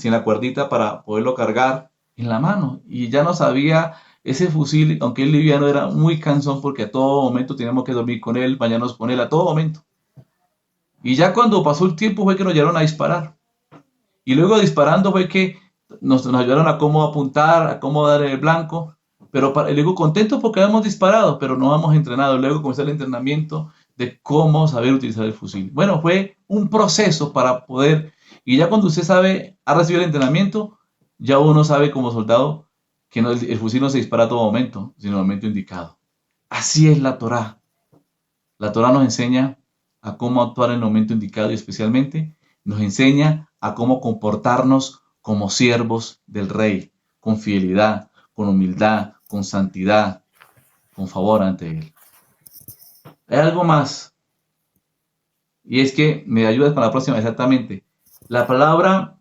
la cuerdita para poderlo cargar en la mano. Y ya no sabía, ese fusil, aunque es liviano, era muy cansón porque a todo momento teníamos que dormir con él, bañarnos con él, a todo momento. Y ya cuando pasó el tiempo fue que nos llegaron a disparar. Y luego disparando fue que nos ayudaron a cómo apuntar, a cómo dar el blanco. Pero luego contentos porque habíamos disparado, pero no hemos entrenado. Luego comenzó el entrenamiento de cómo saber utilizar el fusil. Bueno, fue un proceso para poder, y ya cuando usted sabe, ha recibido el entrenamiento, ya uno sabe como soldado que no, el fusil no se dispara a todo momento, sino en el momento indicado. Así es la Torá. La Torá nos enseña a cómo actuar en el momento indicado y especialmente nos enseña a cómo comportarnos como siervos del Rey, con fidelidad, con humildad, con santidad, con favor ante Él. Hay algo más, y es que me ayudas para la próxima exactamente. La palabra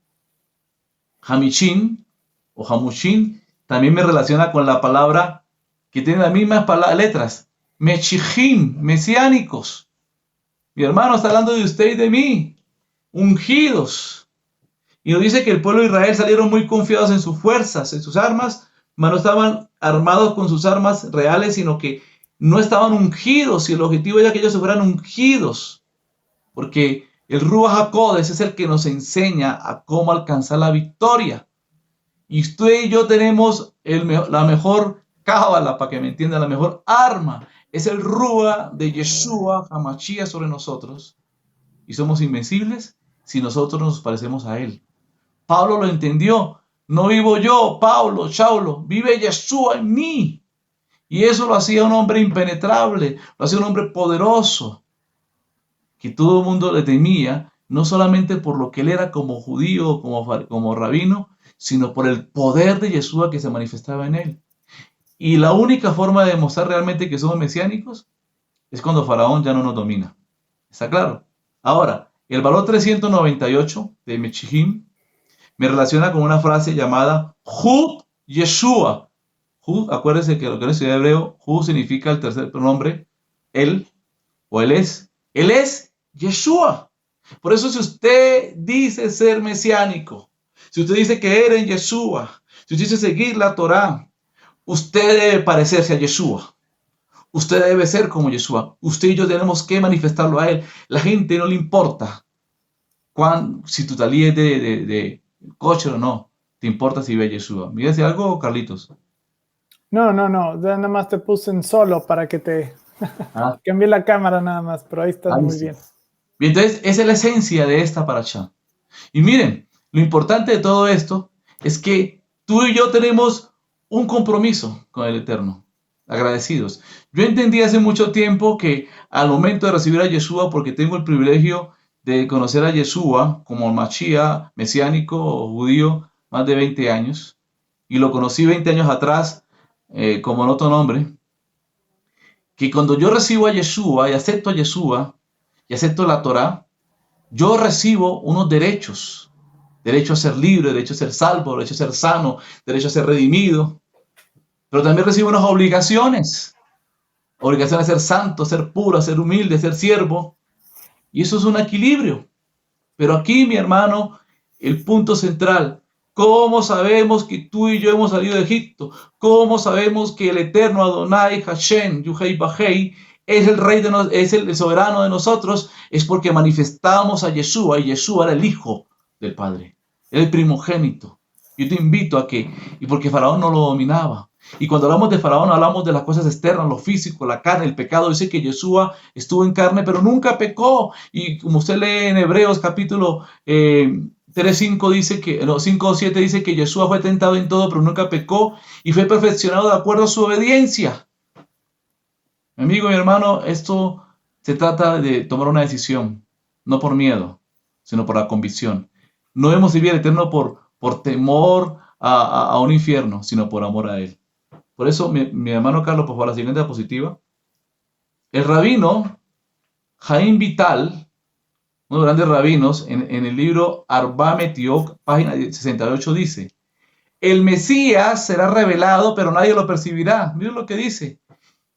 Hamishin o Hamushin también me relaciona con la palabra que tiene las mismas letras, Meshijim, mesiánicos. Mi hermano está hablando de usted y de mí, ungidos. Y nos dice que el pueblo de Israel salieron muy confiados en sus fuerzas, en sus armas, mas no estaban armados con sus armas reales, sino que no estaban ungidos. Y el objetivo era que ellos fueran ungidos. Porque el Ruach HaKodesh es el que nos enseña a cómo alcanzar la victoria. Y usted y yo tenemos la mejor cábala, para que me entienda, la mejor arma. Es el Ruach de Yeshua HaMashiach sobre nosotros. Y somos invencibles si nosotros nos parecemos a Él. Pablo lo entendió. No vivo yo, Pablo, Saulo, vive Yeshua en mí. Y eso lo hacía un hombre impenetrable, lo hacía un hombre poderoso, que todo el mundo le temía, no solamente por lo que él era como judío, como rabino, sino por el poder de Yeshua que se manifestaba en él. Y la única forma de demostrar realmente que somos mesiánicos es cuando Faraón ya no nos domina. ¿Está claro? Ahora, el valor 398 de Meshijim me relaciona con una frase llamada Hu Yeshua. Hu, acuérdense que lo que en el estudio hebreo, Hu significa el tercer pronombre, él o él es. Él es Yeshua. Por eso si usted dice ser mesiánico, si usted dice creer en Yeshua, si usted dice seguir la Torá, usted debe parecerse a Yeshua. Usted debe ser como Yeshua. Usted y yo tenemos que manifestarlo a él. La gente no le importa si tu talí es de coche o no. Te importa si ve a Yeshua. ¿Me dice algo, Carlitos? No, nada más te puse en solo para que te cambié la cámara nada más, pero ahí estás muy bien. Bien, entonces esa es la esencia de esta parashá. Y miren, lo importante de todo esto es que tú y yo tenemos un compromiso con el Eterno, agradecidos. Yo entendí hace mucho tiempo que al momento de recibir a Yeshua, porque tengo el privilegio de conocer a Yeshua como Mashiach, mesiánico o judío, más de 20 años, y lo conocí 20 años atrás como en otro nombre, que cuando yo recibo a Yeshua y acepto la Torá, yo recibo unos derechos. Derecho a ser libre, derecho a ser salvo, derecho a ser sano, derecho a ser redimido. Pero también recibo unas obligaciones. Obligación a ser santo, a ser puro, a ser humilde, a ser siervo. Y eso es un equilibrio. Pero aquí, mi hermano, el punto central. ¿Cómo sabemos que tú y yo hemos salido de Egipto? ¿Cómo sabemos que el eterno Adonai Hashem, Yuhei Bajei, es el rey es el soberano de nosotros? Es porque manifestamos a Yeshua, y Yeshua era el hijo del Padre, era el primogénito. Yo te invito a que, y porque Faraón no lo dominaba. Y cuando hablamos de Faraón, hablamos de las cosas externas, lo físico, la carne, el pecado. Dice que Yeshua estuvo en carne, pero nunca pecó. Y como usted lee en Hebreos capítulo 3:5 dice que, no, 5:7 dice que Yeshua fue tentado en todo, pero nunca pecó y fue perfeccionado de acuerdo a su obediencia. Mi amigo, mi hermano, esto se trata de tomar una decisión, no por miedo, sino por la convicción. No debemos vivir al Eterno por temor a un infierno, sino por amor a Él. Por eso, mi hermano Carlos, por favor, la siguiente diapositiva. El rabino Jaim Vital, uno de los grandes rabinos, en el libro Arba Metiok, página 68, dice: el Mesías será revelado, pero nadie lo percibirá. Miren lo que dice.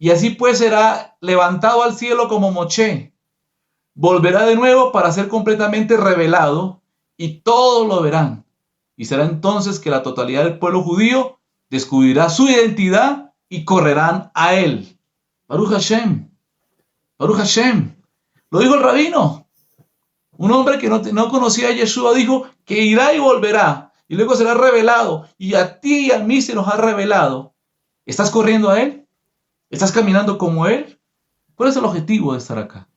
y así pues será levantado al cielo como Moshe. Volverá de nuevo para ser completamente revelado y todos lo verán. Y será entonces que la totalidad del pueblo judío descubrirá su identidad y correrán a él. Baruch Hashem. Baruch Hashem. Lo dijo el rabino. Un hombre que no conocía a Yeshua dijo que irá y volverá. Y luego será revelado. Y a ti y a mí se nos ha revelado. ¿Estás corriendo a él? ¿Estás caminando como él? ¿Cuál es el objetivo de estar acá?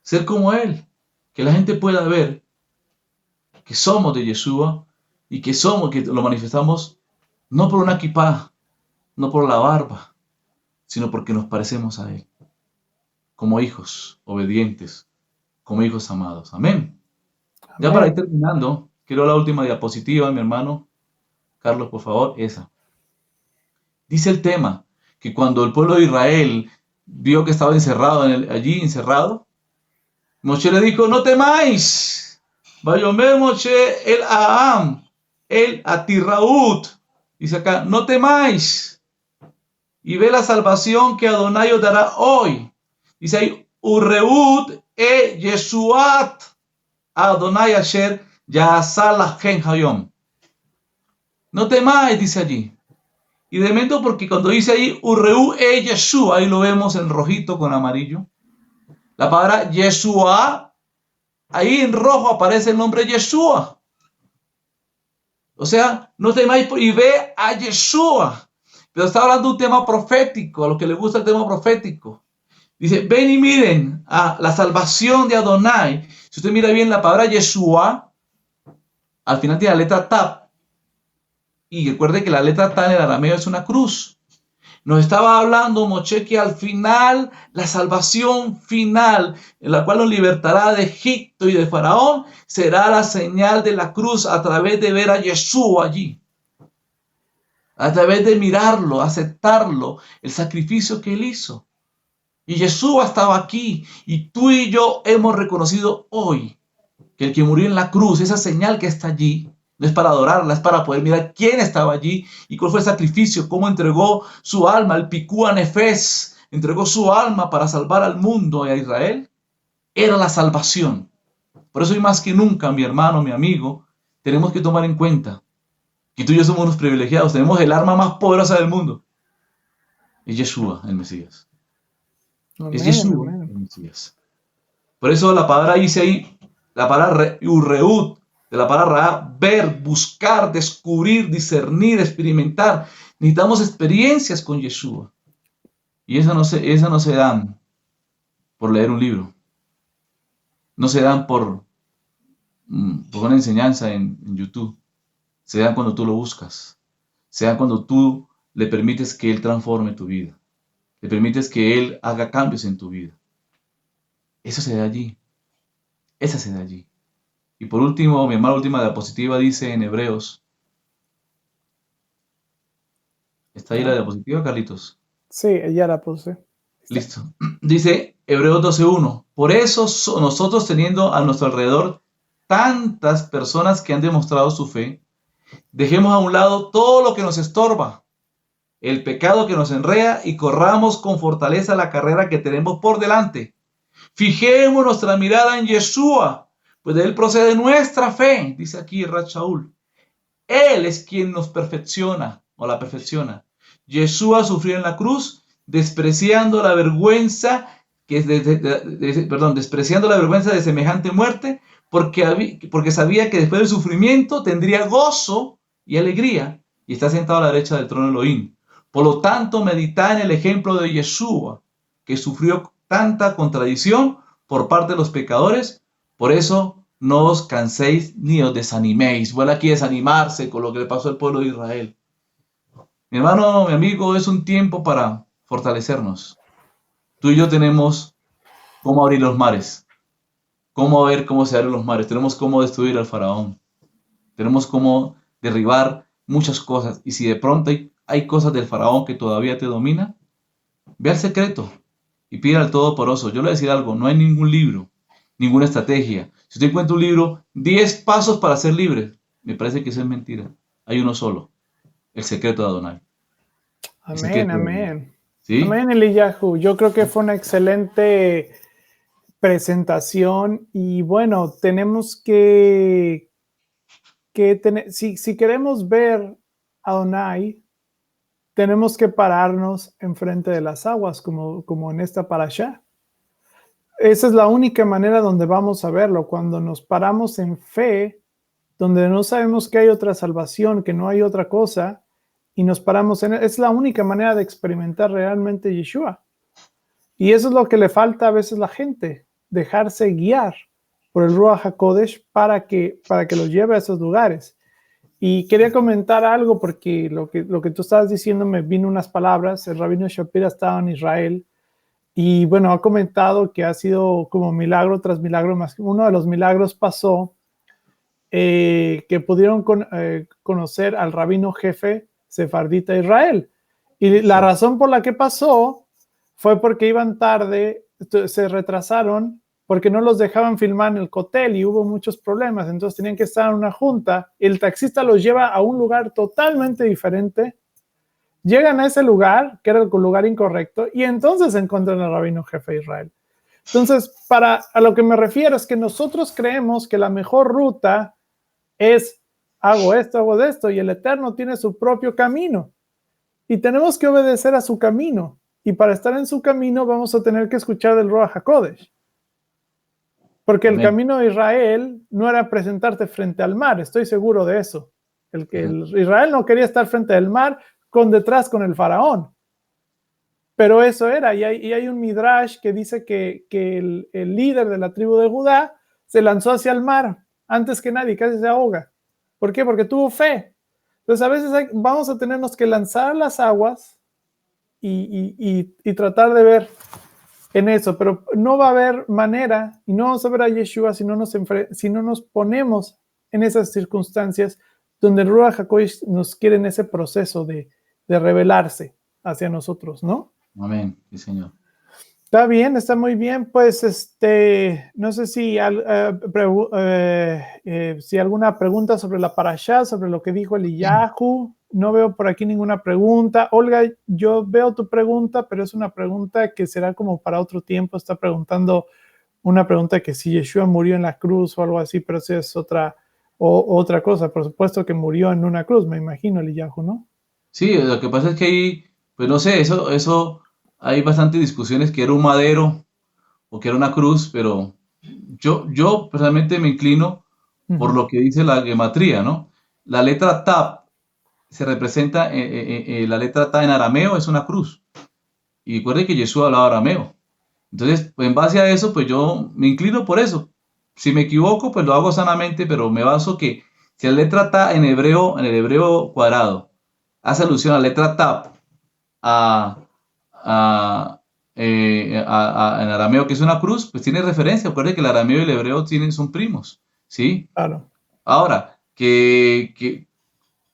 Ser como él. Que la gente pueda ver que somos de Yeshua y que lo manifestamos no por una kipá, no por la barba, sino porque nos parecemos a él. Como hijos obedientes, como hijos amados. Amén. Ya para ir terminando, quiero la última diapositiva, mi hermano. Carlos, por favor, esa. Dice el tema que cuando el pueblo de Israel vio que estaba encerrado allí encerrado, Moshe le dijo, no temáis. Vayomer Moshe el Aham, el Atirraut. Dice acá, no temáis. Y ve la salvación que Adonai os dará hoy. Dice ahí, Urreut e Yeshuat Adonai Asher Ya'asa lachem hayom. No temáis, dice allí. Y de momento porque cuando dice ahí Urreu e Yeshua, ahí lo vemos en rojito con amarillo. La palabra Yeshua, ahí en rojo aparece el nombre Yeshua. O sea, no temáis y ve a Yeshua. Pero está hablando de un tema profético, a los que les gusta el tema profético. Dice, ven y miren a la salvación de Adonai. Si usted mira bien la palabra Yeshua, al final tiene la letra Tap. Y recuerde que la letra Tap en el arameo es una cruz. Nos estaba hablando Moshe que al final, la salvación final, en la cual nos libertará de Egipto y de Faraón, será la señal de la cruz a través de ver a Yeshua allí. A través de mirarlo, aceptarlo, el sacrificio que él hizo. Y Yeshua estaba aquí, y tú y yo hemos reconocido hoy que el que murió en la cruz, esa señal que está allí, no es para adorarla, es para poder mirar quién estaba allí y cuál fue el sacrificio, cómo entregó su alma, el Picúa Nefes, entregó su alma para salvar al mundo y a Israel. Era la salvación. Por eso, y más que nunca, mi hermano, mi amigo, tenemos que tomar en cuenta que tú y yo somos unos privilegiados, tenemos el arma más poderosa del mundo. Es Yeshua, el Mesías. Amén, Es Yeshua, amén. el Mesías. Por eso la palabra dice ahí, la palabra Urreut, de la palabra ver, buscar, descubrir, discernir, experimentar. Necesitamos experiencias con Yeshua. Y esas no se dan por leer un libro. No se dan por una enseñanza en YouTube. Se dan cuando tú lo buscas. Se dan cuando tú le permites que Él transforme tu vida. Le permites que Él haga cambios en tu vida. Eso se da allí. Esa se da allí. Y por último, mi hermana, última diapositiva dice en Hebreos. ¿Está ahí la diapositiva, Carlitos? Sí, ya la puse. Listo. Dice Hebreos 12:1. Por eso nosotros teniendo a nuestro alrededor tantas personas que han demostrado su fe, dejemos a un lado todo lo que nos estorba, el pecado que nos enreda y corramos con fortaleza la carrera que tenemos por delante. Fijemos nuestra mirada en Yeshua, pues de él procede nuestra fe, dice aquí Rat Shaul. Él es quien nos perfecciona o la perfecciona. Yeshua sufrió en la cruz, despreciando la vergüenza despreciando la vergüenza de semejante muerte, porque sabía que después del sufrimiento tendría gozo y alegría, y está sentado a la derecha del trono de Elohim. Por lo tanto, meditad en el ejemplo de Yeshua, que sufrió tanta contradicción por parte de los pecadores. Por eso no os canséis ni os desaniméis. Vuelve aquí a desanimarse con lo que le pasó al pueblo de Israel. Mi hermano, mi amigo, es un tiempo para fortalecernos. Tú y yo tenemos cómo abrir los mares, cómo ver cómo se abren los mares, tenemos cómo destruir al faraón, tenemos cómo derribar muchas cosas. Y si de pronto hay cosas del faraón que todavía te dominan, ve al secreto y pide al Todopoderoso. Yo le voy a decir algo, no hay ningún libro, ninguna estrategia. Si usted encuentra un libro, 10 pasos para ser libre, me parece que eso es mentira. Hay uno solo, el secreto de Adonai. Amén, amén. ¿sí? Amén, Eliyahu. Yo creo que fue una excelente presentación y bueno, tenemos que tener, si queremos ver a Adonai, tenemos que pararnos enfrente de las aguas, como en esta parasha. Esa es la única manera donde vamos a verlo, cuando nos paramos en fe, donde no sabemos que hay otra salvación, que no hay otra cosa, y nos paramos en es la única manera de experimentar realmente Yeshua. Y eso es lo que le falta a veces a la gente, dejarse guiar por el Ruach HaKodesh para que los lleve a esos lugares. Y quería comentar algo porque lo que tú estabas diciendo me vino unas palabras. El rabino Shapira estaba en Israel y bueno, ha comentado que ha sido como milagro tras milagro. Más uno de los milagros pasó que pudieron conocer al rabino jefe sefardita de Israel. Y la razón por la que pasó fue porque iban tarde, se retrasaron porque no los dejaban filmar en el hotel y hubo muchos problemas, entonces tenían que estar en una junta. El taxista los lleva a un lugar totalmente diferente, llegan a ese lugar, que era el lugar incorrecto, y entonces encuentran al rabino jefe de Israel. Entonces, a lo que me refiero es que nosotros creemos que la mejor ruta es hago de esto, y el Eterno tiene su propio camino, y tenemos que obedecer a su camino, y para estar en su camino vamos a tener que escuchar el Ruach HaKodesh. Porque el camino de Israel no era presentarte frente al mar, estoy seguro de eso. Israel no quería estar frente al mar detrás con el faraón. Pero eso era, y hay un midrash que dice que el líder de la tribu de Judá se lanzó hacia el mar antes que nadie, casi se ahoga. ¿Por qué? Porque tuvo fe. Entonces a veces vamos a tenernos que lanzar a las aguas y tratar de ver en eso, pero no va a haber manera y no vamos a ver a Yeshua si no nos ponemos en esas circunstancias donde el Ruach HaKodesh nos quiere en ese proceso de revelarse hacia nosotros, ¿no? Amén, sí, Señor. Está bien, está muy bien. Pues no sé si alguna pregunta sobre la parashá, sobre lo que dijo Eliyahu. No veo por aquí ninguna pregunta. Olga, yo veo tu pregunta, pero es una pregunta que será como para otro tiempo. Está preguntando una pregunta que si Yeshua murió en la cruz o algo así, pero eso es otra cosa. Por supuesto que murió en una cruz, me imagino, Eliyahu, ¿no? Sí, lo que pasa es que ahí, pues no sé, eso hay bastantes discusiones que era un madero o que era una cruz, pero yo personalmente me inclino por lo que dice la gematría, ¿no? La letra Tap se representa, la letra Ta en arameo es una cruz. Y recuerde que Jesús hablaba arameo. Entonces, pues en base a eso, pues yo me inclino por eso. Si me equivoco, pues lo hago sanamente, pero me baso que si la letra Ta en hebreo, en el hebreo cuadrado, hace alusión a la letra Tap, a, a, en arameo, que es una cruz, pues tiene referencia. Recuerde que el arameo y el hebreo son primos, ¿sí? Claro. Ahora,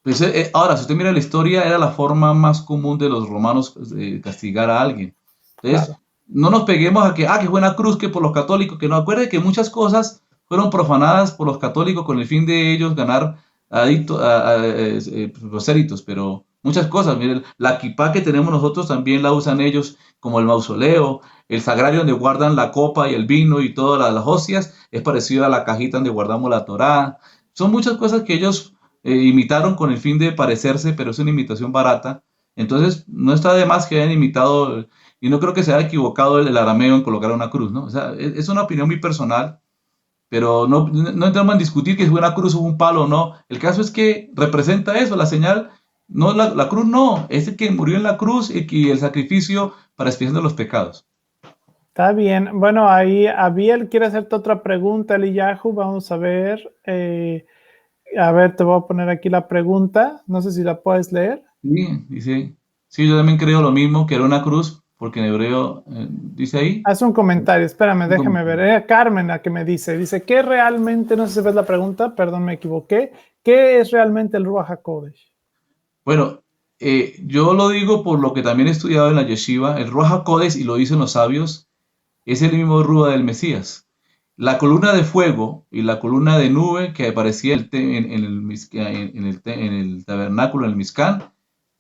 pues, ahora, si usted mira la historia, era la forma más común de los romanos castigar a alguien. Entonces, Claro. no nos peguemos a que fue una cruz que por los católicos, que no acuerde que muchas cosas fueron profanadas por los católicos con el fin de ellos ganar prosélitos, pero muchas cosas, miren, la kipá que tenemos nosotros también la usan ellos, como el mausoleo, el sagrario donde guardan la copa y el vino y todas las hostias, es parecido a la cajita donde guardamos la Torá. Son muchas cosas que ellos imitaron con el fin de parecerse, pero es una imitación barata. Entonces, no está de más que hayan imitado, y no creo que se haya equivocado el arameo en colocar una cruz, ¿no? O sea, es una opinión muy personal, pero no entramos en discutir que es una cruz o un palo o no. El caso es que representa eso, la señal, no la cruz no, es el que murió en la cruz y el sacrificio para expiación de los pecados. Está bien. Bueno, ahí Abiel quiere hacerte otra pregunta, Eliyahu. Vamos a ver. A ver, te voy a poner aquí la pregunta. No sé si la puedes leer. Sí, dice, sí, yo también creo lo mismo, que era una cruz, porque en hebreo dice ahí. Haz un comentario, espérame, Un déjame ver. comentario. Carmen la que me dice, ¿qué realmente, no sé si ves la pregunta, perdón, me equivoqué, ¿qué es realmente el Ruach HaKodesh? Bueno, yo lo digo por lo que también he estudiado en la yeshiva, el Ruach HaKodesh, y lo dicen los sabios, es el mismo Ruach del Mesías. La columna de fuego y la columna de nube que aparecía en el tabernáculo, en el Mizcán,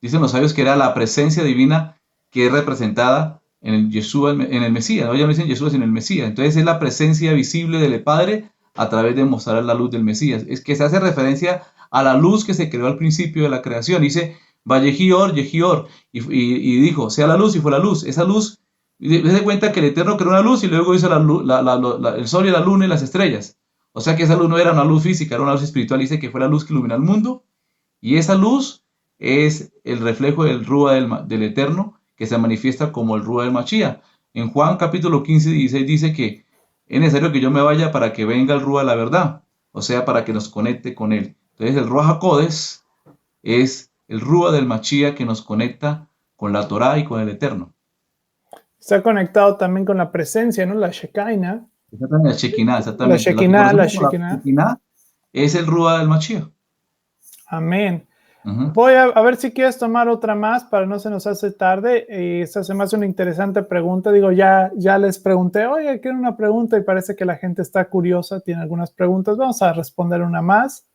dicen los sabios que era la presencia divina que es representada en el Yeshua, en el Mesías. ¿No? Ya no dicen Yeshua, sino el Mesías. Entonces es la presencia visible del Padre a través de mostrar la luz del Mesías. Es que se hace referencia a la luz que se creó al principio de la creación. Dice, Vallejior, Yejior, y dijo, sea la luz, y fue la luz. Esa luz, se cuenta que el Eterno creó una luz y luego hizo el sol y la luna y las estrellas. O sea que esa luz no era una luz física, era una luz espiritual. Dice que fue la luz que ilumina el mundo. Y esa luz es el reflejo del Rúa del Eterno, que se manifiesta como el Rúa del Machía. En Juan capítulo 15, 16 dice que es necesario que yo me vaya para que venga el Rúa de la verdad, o sea, para que nos conecte con él. Entonces el Ruach HaKodesh es el Rúa del Machía que nos conecta con la Torá y con el Eterno. Está conectado también con la presencia, ¿no? La Shekinah. Exactamente, la Shekinah, exactamente. La Shekinah. Es el Rúa del Machía. Amén. Voy a ver si quieres tomar otra más para no se nos hace tarde. Esta se me hace una interesante pregunta. Digo, ya les pregunté, oye, quiero una pregunta y parece que la gente está curiosa, tiene algunas preguntas. Vamos a responder una más.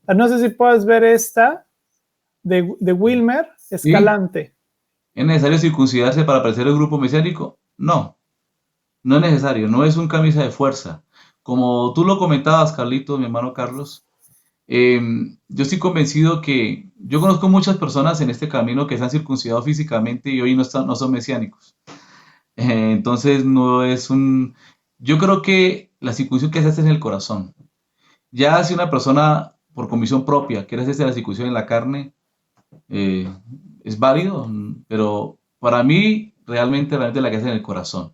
No sé si puedes ver esta de Wilmer Escalante. ¿Sí? ¿Es necesario circuncidarse para aparecer el grupo mesiánico? No, no es necesario, no es un camisa de fuerza. Como tú lo comentabas, Carlitos, mi hermano Carlos, yo estoy convencido que yo conozco muchas personas en este camino que se han circuncidado físicamente y hoy no son mesiánicos. Entonces no es un... Yo creo que la circuncisión que se hace en el corazón. Ya si una persona por comisión propia quiere hacerse la circuncisión en la carne, es válido, pero para mí realmente la que hace en el corazón.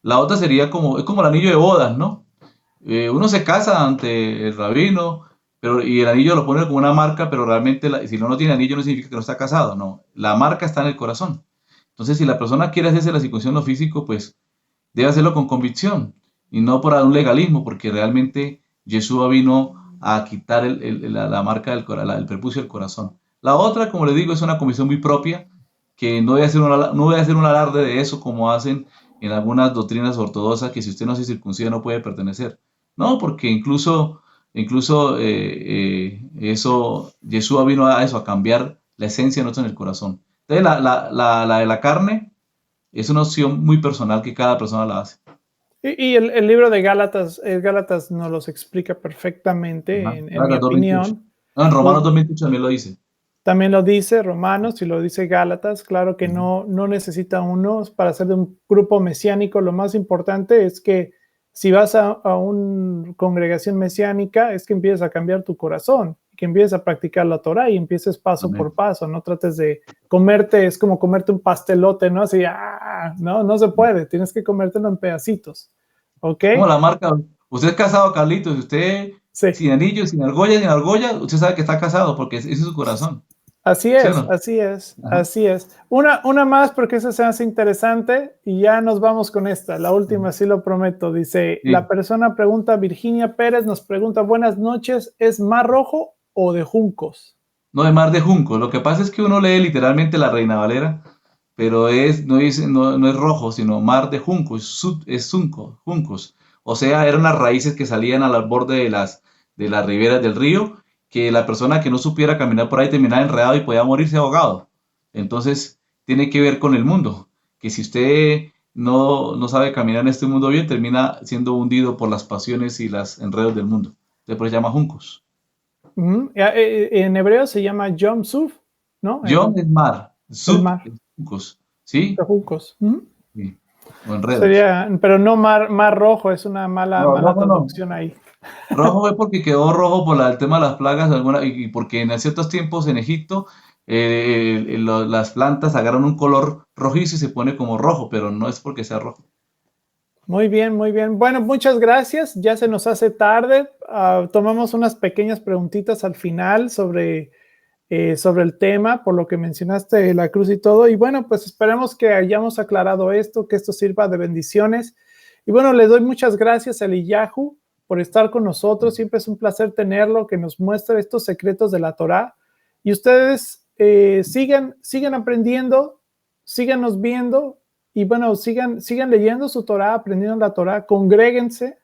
La otra sería es como el anillo de bodas, ¿no? Uno se casa ante el rabino, y el anillo lo pone como una marca, pero realmente si no tiene anillo no significa que no está casado, no. La marca está en el corazón. Entonces, si la persona quiere hacerse la circuncisión en lo físico, pues debe hacerlo con convicción y no por un legalismo, porque realmente Yeshua vino a quitar la marca el prepucio del corazón. La otra, como les digo, es una comisión muy propia, que no voy a hacer un alarde de eso como hacen en algunas doctrinas ortodoxas, que si usted no se circuncida no puede pertenecer. No, porque incluso eso, Yeshua vino a eso, a cambiar la esencia de nosotros en el corazón. Entonces, la de la carne es una opción muy personal que cada persona la hace. Y el libro de Gálatas nos los explica perfectamente, en mi opinión. No, en Romanos 2:28 también lo dice. También lo dice Romanos y lo dice Gálatas. Claro que no necesita uno para ser de un grupo mesiánico. Lo más importante es que si vas a una congregación mesiánica, es que empieces a cambiar tu corazón, que empieces a practicar la Torah y empieces paso por paso. No trates de comerte, es como comerte un pastelote, ¿no? Así, no se puede. Tienes que comértelo en pedacitos. ¿Ok? Como la marca, usted es casado, Carlitos, y usted sin anillo, sin argolla, usted sabe que está casado porque ese es su corazón. Así es, ¿sí o no? Así es. Una más porque esa se hace interesante y ya nos vamos con esta. La última, sí lo prometo. Dice, la persona pregunta, Virginia Pérez nos pregunta, buenas noches, ¿es mar rojo o de juncos? No, de mar de juncos. Lo que pasa es que uno lee literalmente la Reina Valera, pero no es rojo, sino mar de juncos, juncos. O sea, eran las raíces que salían al borde de las riberas del río, que la persona que no supiera caminar por ahí terminaba enredado y podía morirse ahogado. Entonces, tiene que ver con el mundo, que si usted no sabe caminar en este mundo bien, termina siendo hundido por las pasiones y los enredos del mundo. Entonces, por eso se llama juncos. En hebreo se llama Yom Suf, ¿no? Yom es mar, Suf es juncos, ¿sí? De juncos. Sí. O enredos. Pero no mar rojo, es una mala traducción ahí. Rojo es porque quedó rojo por el tema de las plagas y porque en ciertos tiempos en Egipto las plantas agarran un color rojizo y se pone como rojo, pero no es porque sea rojo. Muy bien, muy bien. Bueno, muchas gracias. Ya se nos hace tarde. Tomamos unas pequeñas preguntitas al final sobre el tema, por lo que mencionaste la cruz y todo. Y bueno, pues esperemos que hayamos aclarado esto, que esto sirva de bendiciones. Y bueno, le doy muchas gracias a Eliyahu por estar con nosotros. Siempre es un placer tenerlo, que nos muestre estos secretos de la Torá. Y ustedes sigan aprendiendo, síganos viendo y bueno, sigan leyendo su Torá, aprendiendo la Torá, congréguense.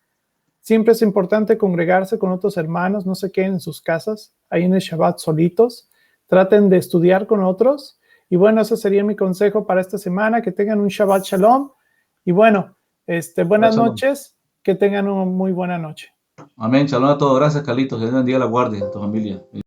Siempre es importante congregarse con otros hermanos, no se queden en sus casas, ahí en el Shabbat solitos. Traten de estudiar con otros Y bueno, eso sería mi consejo para esta semana, que tengan un Shabbat Shalom. Y bueno, buenas Shalom. noches, que tengan una muy buena noche. Amén. Shalom a todos. Gracias, Carlitos. Que Dios bendiga la guardia de tu familia.